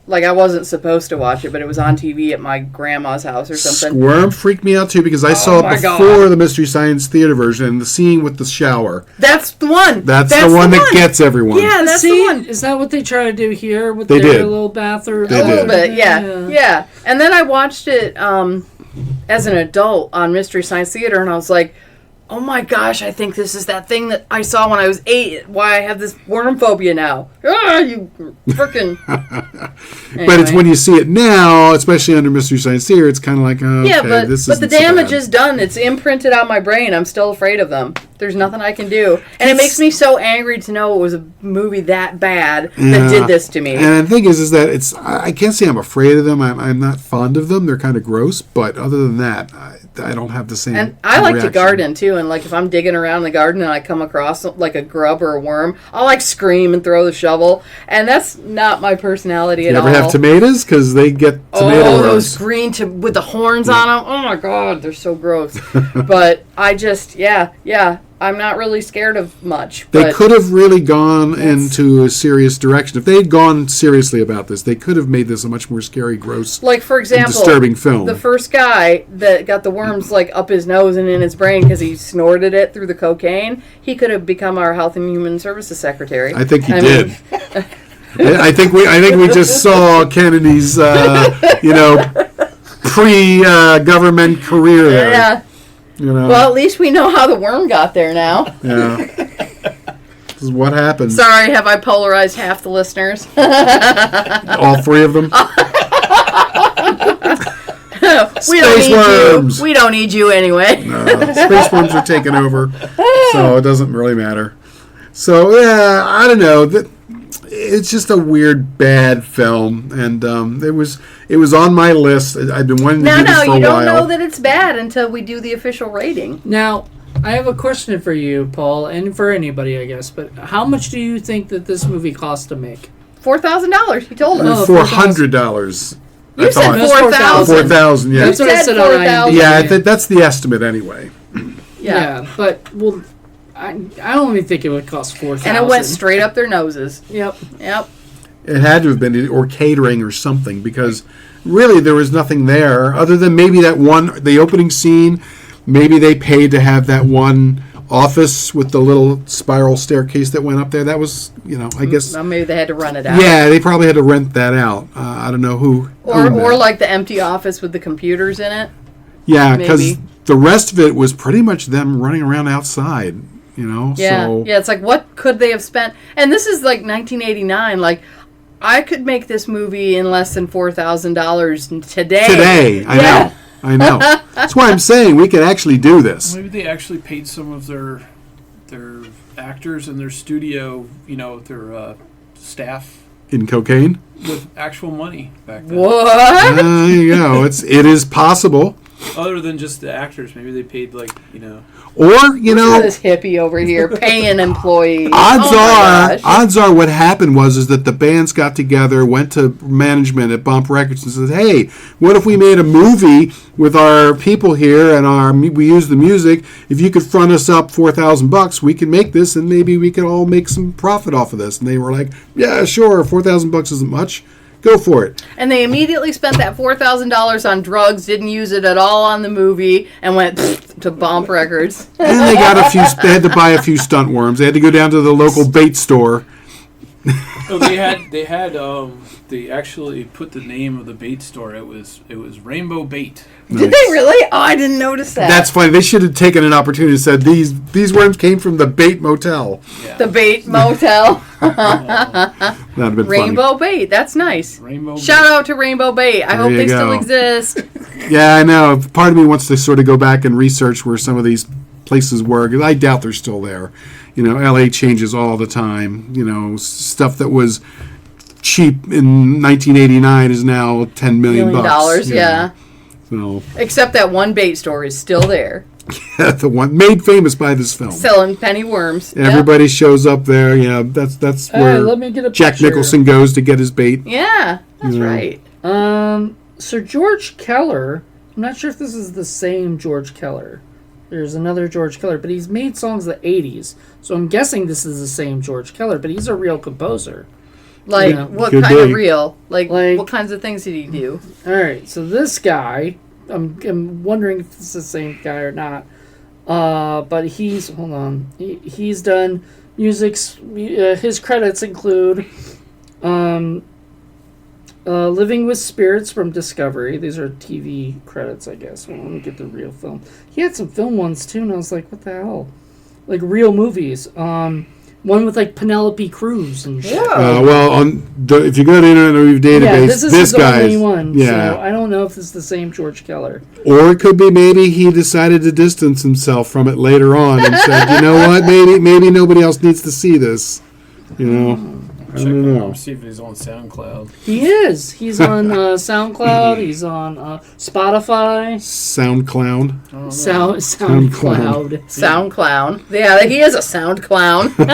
I wasn't supposed to watch it, but it was on TV at my grandma's house or something. Squirm freaked me out too because I saw my it God. before the Mystery Science Theater version and the scene with the shower. That's the one. That's the one that gets everyone. Yeah, that's See, the one. is that what they try to do here with They their did. little bathroom? They A little did. bit, yeah. And then I watched it as an adult on Mystery Science Theater, and I was like, oh my gosh, I think this is that thing that I saw when I was 8. Why I have this worm phobia now. Ah, you frickin'. But it's when you see it now, especially under Mystery Science Theater, it's kind of like, okay, Yeah, but this the isn't so damage bad. is done. It's imprinted on my brain. I'm still afraid of them. There's nothing I can do. And it makes me so angry to know it was a movie that bad that did this to me. And the thing is that I can't say I'm afraid of them. I'm not fond of them. They're kind of gross. But other than that, I don't have the same And I like to reaction. garden too, and like if I'm digging around in the garden and I come across like a grub or a worm, I'll like scream and throw the shovel. And that's not my personality at You all. ever have tomatoes? Because they get tomato Oh, worms. those green with the horns on them. Oh my God, they're so gross. But I just, yeah, I'm not really scared of much. They But could have really gone into a serious direction. If they had gone seriously about this, they could have made this a much more scary, gross, like for example, disturbing film. the first guy that got the worms like up his nose and in his brain because he snorted it through the cocaine, he could have become our Health and Human Services Secretary. I think he I did. mean- I think we just saw Kennedy's pre-government career there. Yeah. Well, at least we know how the worm got there now. Yeah. This is what happens. Sorry, have I polarized half the listeners? All three of them. We don't need Spaceworms. you. We don't need you anyway. Spaceworms are taking over, so it doesn't really matter. So yeah, I don't know. It's just a weird, bad film, and it was on my list. I've been wanting to do this for you a don't while. know that it's bad until we do the official rating. Now, I have a question for you, Paul, and for anybody, I guess. But how much do you think that this movie cost to make? $4,000. You told us. Oh, $400. You said That's 4,000. 4,000. Yeah, That's what I said said on 4,000. IMDb. yeah. That's the estimate anyway. Yeah, but I don't even think it would cost $4,000. And it went straight up their noses. Yep. Yep. It had to have been, or catering or something, because really there was nothing there other than maybe the opening scene maybe they paid to have that one office with the little spiral staircase that went up there. That was, I guess. Well, maybe they had to run it out. Yeah, they probably had to rent that out. I don't know who. Or like the empty office with the computers in it. Yeah, because the rest of it was pretty much them running around outside. Yeah, so. yeah. It's like, what could they have spent? And this is like 1989. Like, I could make this movie in less than $4,000 today. Today, I know. That's why I'm saying we could actually do this. Maybe they actually paid some of their actors in their studio, their staff In cocaine? with actual money back then. What? There you go. It is possible. Other than just the actors, maybe they paid Or, This hippie over here paying employees. odds are what happened was that the bands got together, went to management at Bump Records and said, hey, what if we made a movie with our people here and we use the music? If you could front us up $4,000, we can make this and maybe we could all make some profit off of this. And they were like, yeah, sure, $4,000 isn't much. Go for it. And they immediately spent that $4,000 on drugs, didn't use it at all on the movie, and went to Bump Records. And they got they had to buy a few stunt worms. They had to go down to the local bait store. Oh, they actually put the name of the bait store. It was Rainbow Bait. Nice. Did they really? Oh, I didn't notice that. That's funny. They should have taken an opportunity and said these worms came from the Bait Motel. Yeah. The Bait Motel. That'd have been Rainbow Bait. That's nice. Rainbow Shout Bait. out to Rainbow Bait. I hope you they go. still exist. funny. Yeah, I know. Part of me wants to sort of go back and research where some of these places were, 'cause I doubt they're still there. LA changes all the time. Stuff that was cheap in 1989 is now $10 million. $1 million, yeah. So Except that one bait store is still there, the one made famous by this film. selling penny worms. Yep. Everybody shows up there. That's where let me get a Jack picture. Nicholson goes to get his bait. Yeah, that's right. Sir George Keller. I'm not sure if this is the same George Keller. There's another George Keller, but he's made songs in the 80s. So I'm guessing this is the same George Keller, but he's a real composer. Like, Yeah. what Could kind be. of real? Like, Like- what kinds of things did he do? All right, so this guy, I'm wondering if it's the same guy or not. But he's he's done music's. His credits include Living with Spirits from Discovery. These are TV credits, I guess. Well, let me get the real film. He had some film ones too, and I was like, what the hell? Like real movies. One with like Penelope Cruz and shit. If you go to Internet Movie Database, this is this the guy's only one. yeah. So I don't know if this is the same George Keller. Or it could be maybe he decided to distance himself from it later on and said, you know what, maybe nobody else needs to see this. I Check don't him know. out, see if he's on SoundCloud. He is. He's on SoundCloud. He's on Spotify. SoundCloud. SoundCloud. Sound clown. Yeah, he is a sound clown. This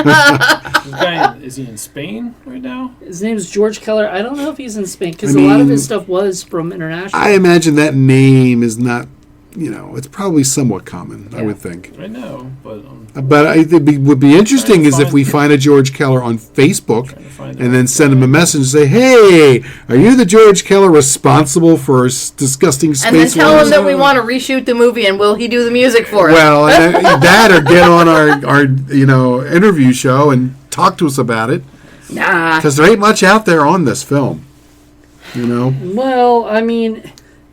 guy, is he in Spain right now? His name is George Keller. I don't know if he's in Spain because a lot of his stuff was from international. I imagine that name is not, it's probably somewhat common, I would think. I know, but But would be interesting is if we find a George Keller on Facebook and then send him a message and say, hey, are you the George Keller responsible for disgusting space And then tell him wars? that we want to reshoot the movie, and will he do the music for it? Well, that or get on our interview show and talk to us about it. Nah. Because there ain't much out there on this film. Well, I mean,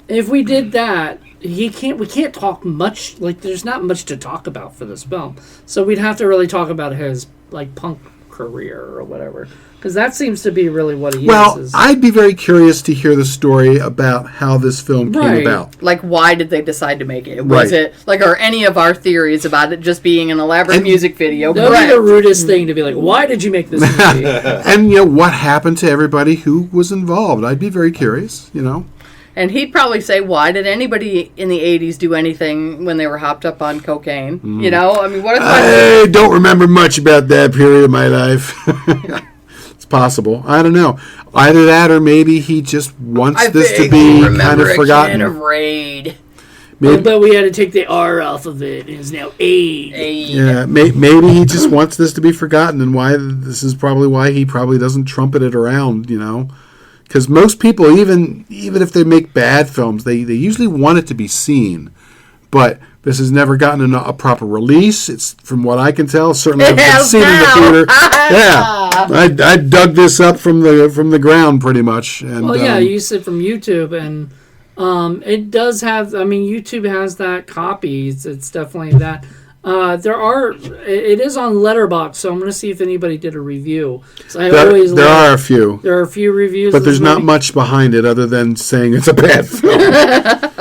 if we did that, we can't talk much. Like, there's not much to talk about for this film, so we'd have to really talk about his punk career or whatever, because that seems to be really what he is. I'd be very curious to hear the story about how this film came about. Like, why did they decide to make it? Was it are any of our theories about it just being an elaborate music video? That would be the rudest thing to be like, why did you make this movie? And what happened to everybody who was involved? I'd be very curious. And he'd probably say, why did anybody in the 80s do anything when they were hopped up on cocaine? I mean, what if I don't remember much about that period of my life. It's possible. I don't know. Either that or maybe he just wants this to be kind of forgotten. Can of Raid. But we had to take the R off of it. It is now Aid. Yeah, maybe he just wants this to be forgotten, and this is probably why he probably doesn't trumpet it around, Because most people, even if they make bad films, they usually want it to be seen. But This has never gotten a proper release. It's, from what I can tell, certainly It haven't has seen in the now. theater. Yeah, I dug this up from the ground pretty much. And, Well, yeah, you said from YouTube, and it does have. I mean, YouTube has that copy. It's definitely that. It is on Letterboxd, so I'm going to see if anybody did a review. So there are a few. There are a few reviews, but there's not much behind it other than saying it's a bad film.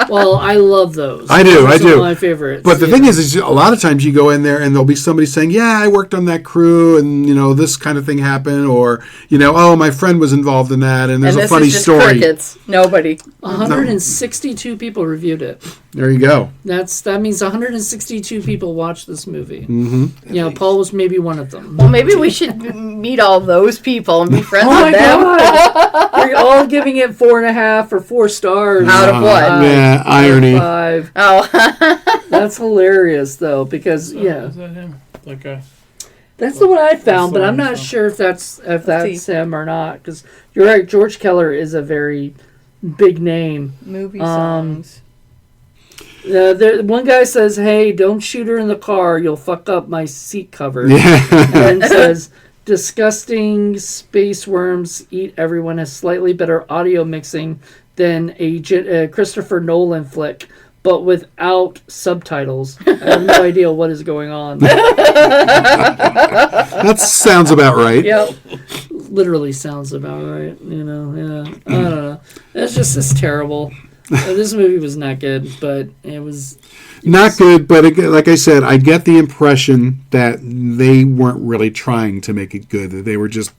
Well, I love those. I do. Those are my favorites. But the thing is a lot of times you go in there and there'll be somebody saying, "Yeah, I worked on that crew, and this kind of thing happened," or oh, my friend was involved in that, and there's a funny story. Crickets. Nobody. 162 people reviewed it. There you go. That means 162 people watched this movie. Mm-hmm. Paul was maybe one of them. Well, maybe we should meet all those people and be friends Oh with my them. God! We're all giving it 4.5 or 4 stars. Out of what? Yeah, irony. 5. Oh. That's hilarious, though, because Is that him? Okay. that's the one I found, but the I'm one not I found. sure if that's him or not. Because you're right, George Keller is a very big name. Movie songs. One guy says, "Hey, don't shoot her in the car. You'll fuck up my seat cover." Yeah. And says, "Disgusting Spaceworms Eat Everyone has slightly better audio mixing than a Christopher Nolan flick, but without subtitles. I have no idea what is going on." That sounds about right. Yep. Literally sounds about right. Yeah. I don't know. It's terrible. This movie was not good, but it was... Not good, but like I said, I get the impression that they weren't really trying to make it good. That they were just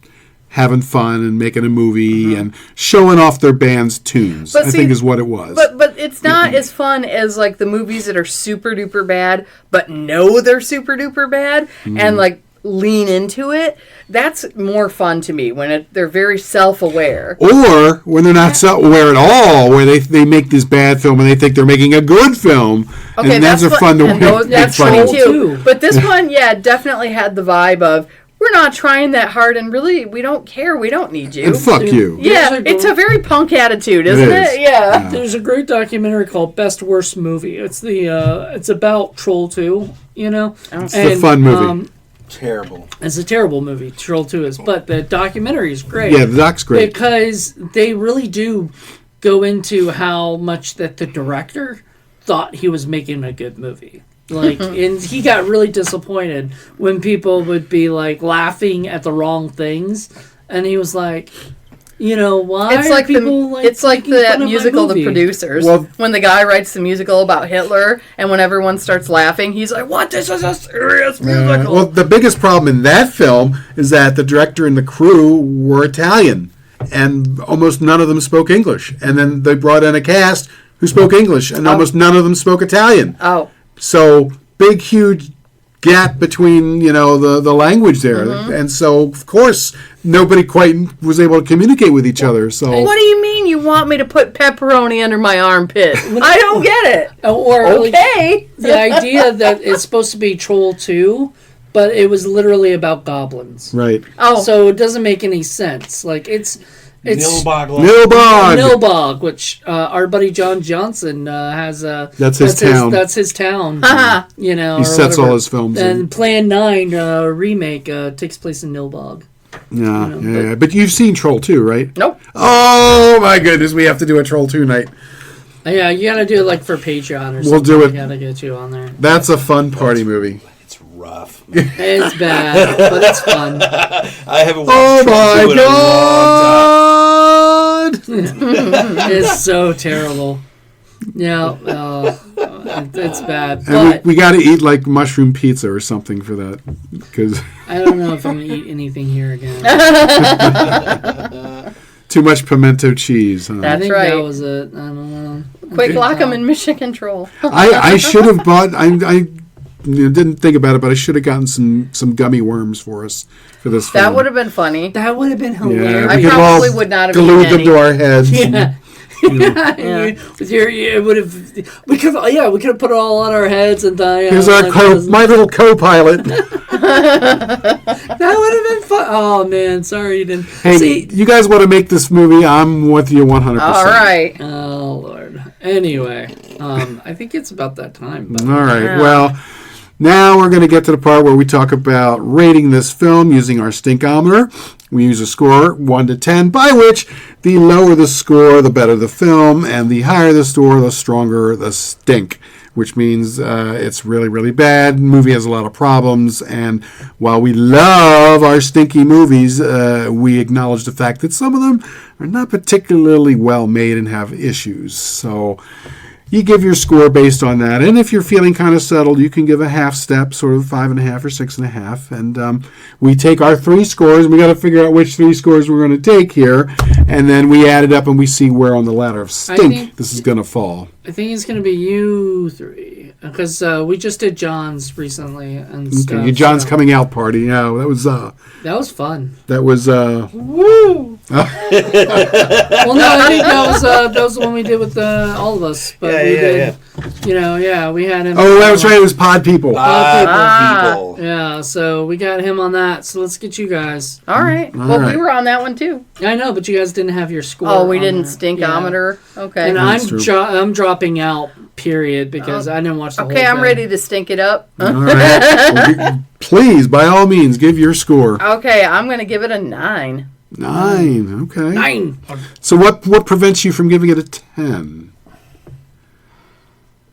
having fun and making a movie and showing off their band's tunes, I think is what it was. But it's not as fun as like the movies that are super duper bad, but know they're super duper bad and like lean into it. That's more fun to me when they're very self-aware. Or when they're not self-aware at all, where they make this bad film and they think they're making a good film. Okay, and that's fun to watch. That's funny funny too. But this one, definitely had the vibe of, we're not trying that hard, and really, we don't care. We don't need you. And fuck you. Yeah, it's a very punk attitude, isn't it? is. Yeah. There's a great documentary called Best Worst Movie. It's it's about Troll 2, It's a fun movie. Terrible. It's a terrible movie, Troll 2 is, but the documentary is great. Yeah, the doc's great. Because they really do go into how much that the director thought he was making a good movie. And he got really disappointed when people would be laughing at the wrong things, and he was like, why It's like people it's like making fun the of my musical The movie? Producers. Well- when the guy writes the musical about Hitler, and when everyone starts laughing, he's like, "What? This is a serious musical." Well, the biggest problem in that film is that the director and the crew were Italian, and almost none of them spoke English. And then they brought in a cast who spoke English, and almost none of them spoke Italian. Oh. So big, huge gap between the language there, and so of course nobody quite was able to communicate with each other. So What do you mean you want me to put pepperoni under my armpit? I don't get it. Or Okay. the idea that it's supposed to be Troll 2, but it was literally about goblins. right, Oh. So it doesn't make any sense. It's Nilbog. Nilbog, which our buddy John Johnson has. That's his town. That's his town. He or sets whatever. all his films in. And Plan 9 remake takes place in Nilbog. Yeah. But you've seen Troll 2, right? Nope. Oh my goodness, we have to do a Troll 2 night. Yeah, you gotta do it for Patreon or something. We'll do it. We gotta get you on there. That's a fun party movie. It's rough. It's bad, but it's fun. I haven't watched Oh Troll 2 my in a long god! It's so terrible. Yeah, it's bad. And But we got to eat mushroom pizza or something for that, because I don't know if I'm gonna eat anything here again. too much pimento cheese. Huh? I That's think right. that was it. I don't know. Quick lock them in mission control. I should have bought. I didn't think about it, but I should have gotten some gummy worms for us for this. That film. would have been funny. That would have been Yeah, hilarious. I we could probably all would not have glued eaten them to any. our heads. Yeah. Yeah. With your, it would have. We could have put it all on our heads and Here's our my little co-pilot. That would have been fun. Oh man, sorry you didn't. Hey, See, you guys want to make this movie? I'm with you 100%. All right. oh Lord. Anyway, I think it's about that time. But. All right. Well, now we're going to get to the part where we talk about rating this film using our stinkometer. We use a score 1 to 10, by which the lower the score, the better the film, and the higher the score, the stronger the stink, which means it's really, really bad. The movie has a lot of problems, and while we love our stinky movies, we acknowledge the fact that some of them are not particularly well made and have issues. So you give your score based on that, and if you're feeling kind of settled, you can give a half step, sort of 5.5 or 6.5, and we take our 3 scores, and we got to figure out which 3 scores we're going to take here, and then we add it up and we see where on the ladder of stink this is going to fall. I think it's going to be you 3, because we just did John's recently and stuff. Okay, John's coming out party. Yeah, that was fun. That was Woo! Well, no, I think that was the one we did with all of us. But we did. We had him. Oh, that was right. It was Pod People. People. Yeah, so we got him on that. So let's get you guys. All right. All Well, right. we were on that one too. I know, but you guys didn't have your score. Oh, we on didn't there. stinkometer. Okay. And That's true. I'm dropping out. Period, because I didn't watch the whole Okay, thing. I'm ready to stink it up. All right. Well, please, by all means, give your score. Okay, I'm going to give it a 9. 9. Okay. 9. So what prevents you from giving it a 10?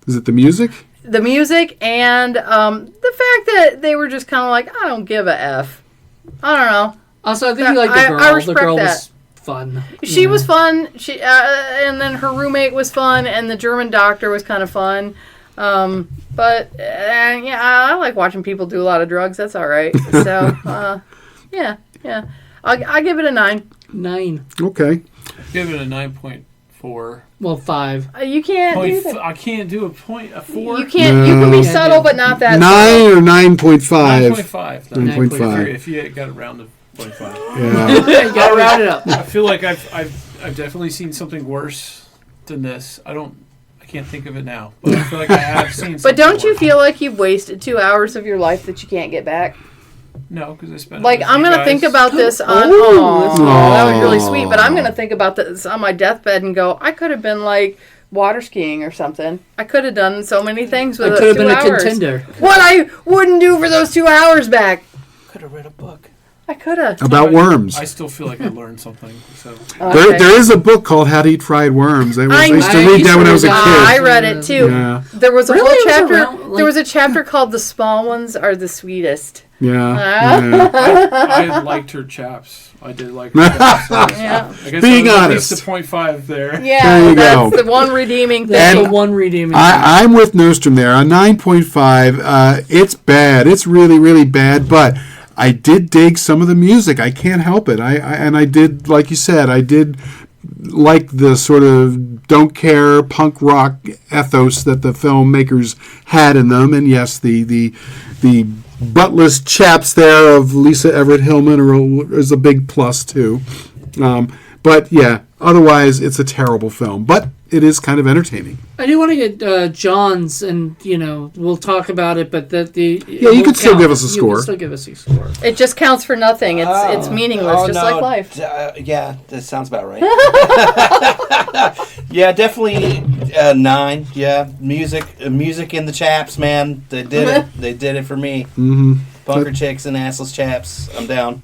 Is it the music? The music and the fact that they were just kind of like, I don't give a F. I don't know. Also, I think you like the girl. I respect the girl that. was fun. She was fun. She and then her roommate was fun, and the German doctor was kind of fun. But I like watching people do a lot of drugs. That's all right. So yeah. I'll give it a 9. 9. Okay. Give it a 9.4. Well, 5. You can't do that. I can't do a 4. You can't. You can be subtle, but not that 9 subtle. or 9.5? 9.5. 9.5. If you got around to 0.5. Yeah. You gotta round it up. I feel like I've definitely seen something worse than this. I can't think of it now, but I feel like I have seen. But something don't you worse. feel like you've wasted 2 hours of your life that you can't get back? No, because I spent. Like, it with I'm you going to guys. think about this on... Ooh, Oh, that was really sweet. But I'm going to think about this on my deathbed and go, I could have been, like, water skiing or something. I could have done so many things with I could have 2 been hours. a contender. What I wouldn't do for those 2 hours back. Could have read a book. I could have. About worms. I still feel like I learned something. So There is a book called How to Eat Fried Worms. I used to I read used that to when I was a read kid. that. I read it too. Yeah. There was a Really? whole It was chapter. around, There was a chapter called "The Small Ones Are the Sweetest." Yeah. I liked her chaps. I did like her chaps. Yeah. I guess Being I was honest. At least a 0.5 there. Yeah, There you that's go. the one redeeming That's thing. the one redeeming. I'm with Nostrum there. A 9.5. It's bad. It's really, really bad. But I did dig some of the music. I can't help it. I did, like you said, I did like the sort of don't care punk rock ethos that the filmmakers had in them. And yes, the buttless chaps there of Lisa Everett Hillman is a big plus too. But yeah, otherwise it's a terrible film. But it is kind of entertaining. I do want to get John's, and we'll talk about it. But you could still give us a score. You can still give us a score. It just counts for nothing. It's meaningless, just like life. Yeah, that sounds about right. Yeah, definitely 9. Yeah, music in the chaps, man. They did it. They did it for me. Mm-hmm. Bunker chicks and assless chaps. I'm down.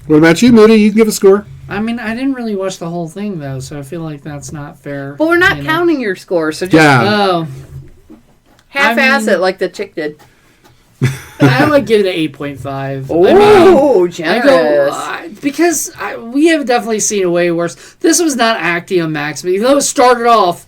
What about you, Moody? You can give a score. I mean, I didn't really watch the whole thing though, so I feel like that's not fair. But we're not counting your score, so just Oh, half-ass I mean- it like the chick did. I would give it an 8.5. Oh, generous. Because we have definitely seen it way worse. This was not Actium Max, but even though it started off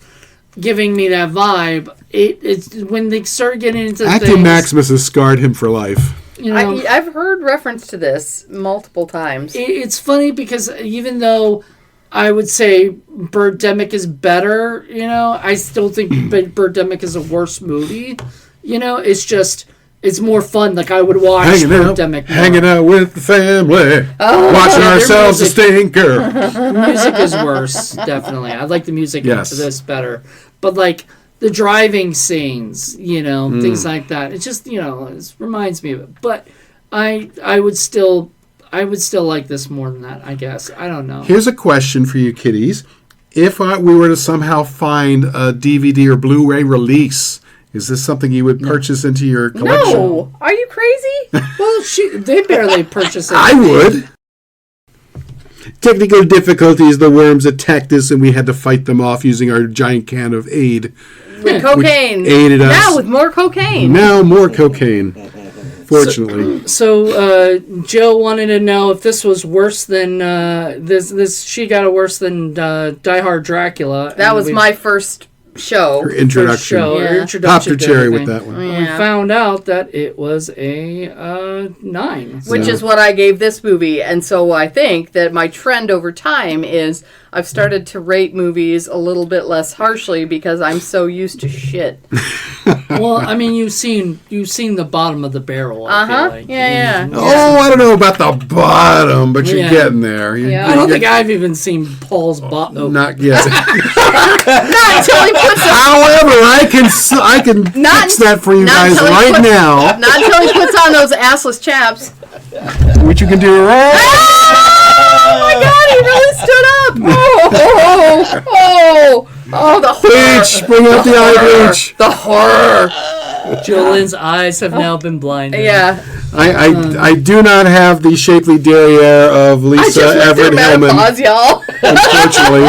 giving me that vibe, it's when they start getting into Acting things, Maximus has scarred him for life. I've heard reference to this multiple times. It's funny because even though I would say Birdemic is better, I still think Birdemic is a worse movie. It's just it's more fun. Like I would watch Birdemic. Hanging out with the family, watching ourselves a stinker. Music is worse, definitely. I like the music into this better, but like the driving scenes, things like that. It just it reminds me of it. But I would still like this more than that. I guess I don't know. Here's a question for you, kiddies: if we were to somehow find a DVD or Blu-ray release. Is this something you would purchase into your collection? No. Are you crazy? Well, they barely purchase it. I would. Technical difficulties, the worms attacked us and we had to fight them off using our giant can of aid. With cocaine. Which aided us. Now with more cocaine. Now more cocaine. Fortunately. So Joe wanted to know if this was worse than this. She got it worse than Die Hard Dracula. That was my first show. Her introduction. Her introduction. Popped her cherry with that one. We found out that it was a 9. Which is what I gave this movie. And so I think that my trend over time is I've started to rate movies a little bit less harshly because I'm so used to shit. Well, I mean, you've seen the bottom of the barrel. I feel like. Yeah. Oh, I don't know about the bottom, but you're getting there. I don't think I've even seen Paul's bottom. Not yet. Not until he puts on. However, I can fix that for you guys right now. Not until he puts on those assless chaps. Which you can do right. Oh my God! He really stood up. Oh! The horror! Bleach, bring out the eye bleach. The horror. Julian's eyes have now been blinded. Yeah. I do not have the shapely derriere of Lisa Everett Hillman, y'all. unfortunately.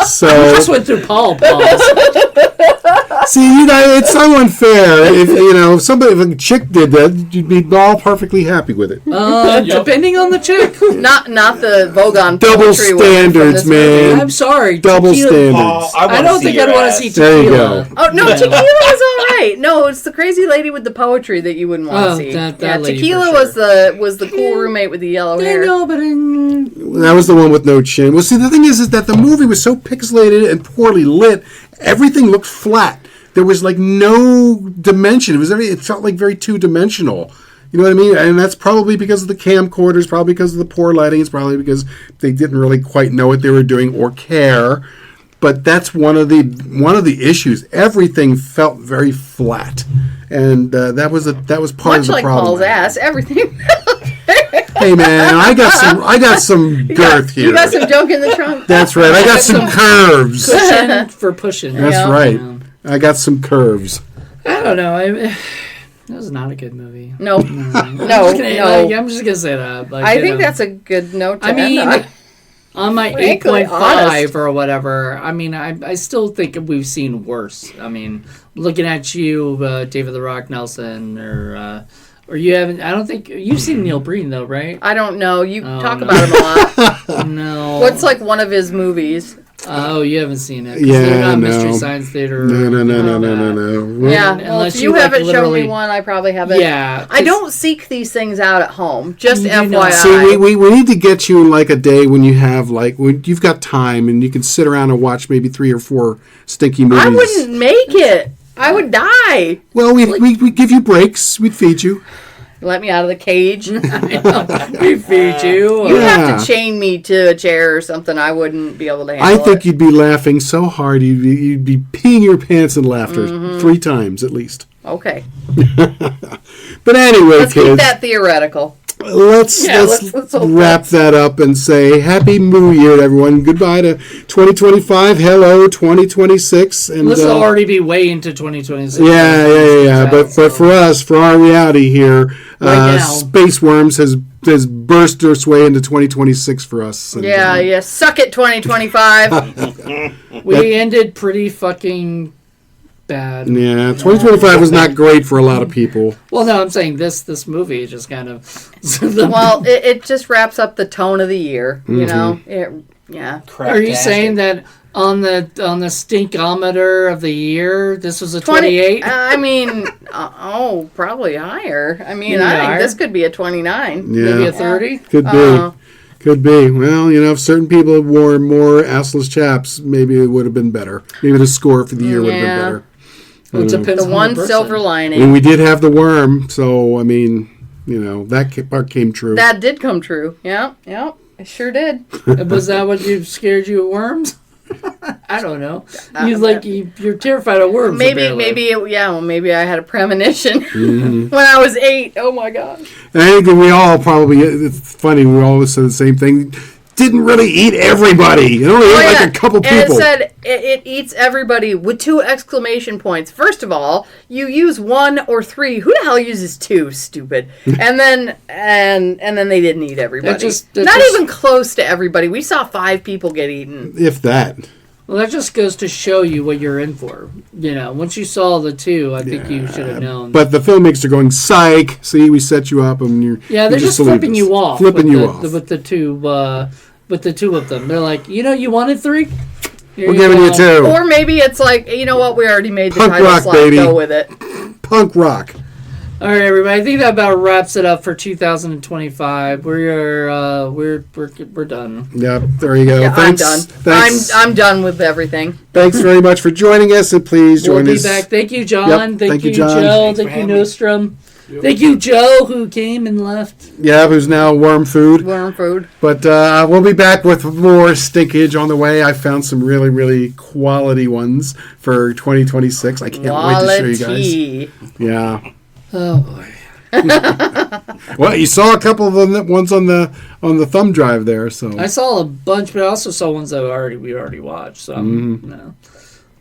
So I just went through Paul. See, it's so unfair. If if a chick did that, you'd be all perfectly happy with it. Depending on the chick. Not the Vogon Double poetry one from standards, this man. movie. I'm sorry. Double Tequila- standards. I don't think I'd want to see There you Tequila. go. Oh no, Tequila was all right. No, it's the crazy lady with the poetry that you wouldn't want to see. That lady Tequila for sure. was the cool roommate with the yellow I hair. know, but That was the one with no chin. Well, see, the thing is that the movie was so pixelated and poorly lit. Everything looked flat. There was like no dimension. It felt like very two-dimensional. You know what I mean? And that's probably because of the camcorders, probably because of the poor lighting. It's probably because they didn't really quite know what they were doing or care. But that's one of the issues. Everything felt very flat, and that was part of the Much like problem. Paul's ass, everything. Hey man, I got some girth here. You got some junk in the trunk. That's right. I got some curves. cushion for pushing. That's right. I got some curves. I don't know. That was not a good movie. No. I'm just gonna say that. Like, I think that's a good note to end on. On my Frankly 8.5 or whatever, I mean, I still think we've seen worse. I mean, looking at you, David the Rock Nelson, or you haven't. I don't think you've seen Neil Breen though, right? I don't know. You talk about him a lot. No. What's like one of his movies? Oh, you haven't seen it. Yeah, they're not no. Mystery Science Theater. No. Yeah, Unless well, if you, you like, haven't shown literally- me one, I probably haven't. Yeah. I don't seek these things out at home. Just You FYI. know. See, we need to get you in like a day when you have when you've got time and you can sit around and watch maybe 3 or 4 stinky movies. I wouldn't make it. I would die. Well, we give you breaks. We'd feed you. Let me out of the cage. You We feed you. Yeah. have to chain me to a chair or something. I wouldn't be able to handle I think it. you'd be laughing so hard you'd be peeing your pants in laughter 3 times at least. Okay. But anyway, Let's kids, keep that theoretical. let's let's hope wrap that up and say Happy New Year, everyone. Goodbye to 2025. Hello, 2026. And This will already be way into 2026. Yeah. But for us, for our reality here, Right now. Spaceworms has burst its way into 2026 for us. And, Yeah. Suck it, 2025. We ended pretty fucking bad. Yeah, 2025 was not great for a lot of people. Well, no, I'm saying this movie just kind of. Well, it just wraps up the tone of the year. You know. Yeah. Are you saying that on the stinkometer of the year, this was a 28? I mean, probably higher. I mean, I think this could be a 29. Yeah, Maybe a 30? could be. Could be. Well, if certain people had worn more assless chaps, maybe it would have been better. Maybe the score for the year would have been better. Well, it depends The on one person. silver I lining. mean, we did have the worm, so I mean, that part came true. That did come true. Yep. It sure did. Was that what scared you of worms? I don't know. You're terrified of worms. Maybe I had a premonition when I was 8. Oh my god. And I think that we all probably, it's funny, we always said the same thing. Didn't really eat everybody. It only ate like a couple people. And it said it eats everybody with 2 exclamation points. First of all, you use 1 or 3. Who the hell uses 2? Stupid. And then they didn't eat everybody. Not even close to everybody. We saw 5 people get eaten. If that. Well, that just goes to show you what you're in for. Once you saw the 2, I think you should have known. But the filmmakers are going, psych. See, we set you up, and you're they're just flipping you off. With the 2 of them. They're like, you wanted 3. We're giving you 2. Or maybe it's like, you know what? We already made the Punk title rock, slide. baby. Go with it. Punk rock. All right, everybody. I think that about wraps it up for 2025. We're done. Yep, there you go. Yeah, Thanks. I'm done. Thanks. I'm done with everything. Thanks very much for joining us, and please join us. We'll be back. Thank you, John. Yep. Thank you, John. Joe. Thank you, Nostrum. Yep. Thank you, Joe, who came and left. Yeah, who's now worm food. Worm food. But we'll be back with more stinkage on the way. I found some really, really quality ones for 2026. I can't wait to show you guys. Yeah. Oh boy. Well, you saw a couple of the ones on the thumb drive there. So I saw a bunch, but I also saw ones that we already watched. So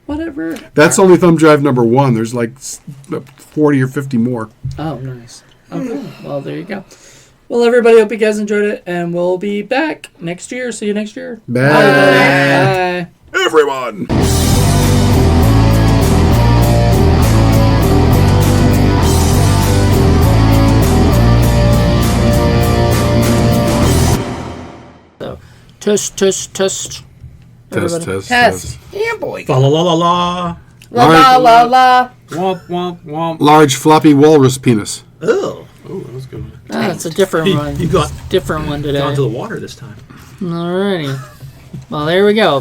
whatever. That's only thumb drive number 1. There's like 40 or 50 more. Oh, nice. Okay. Well, there you go. Well, everybody, hope you guys enjoyed it, and we'll be back next year. See you next year. Bye. Bye. Everyone. Test. Test. Yeah, boy. La la la la la. La la la la. Womp womp womp. Large floppy walrus penis. Oh. Oh, that was good. It's a different one. You got different one today. gone to the water this time. Alrighty. Well, there we go.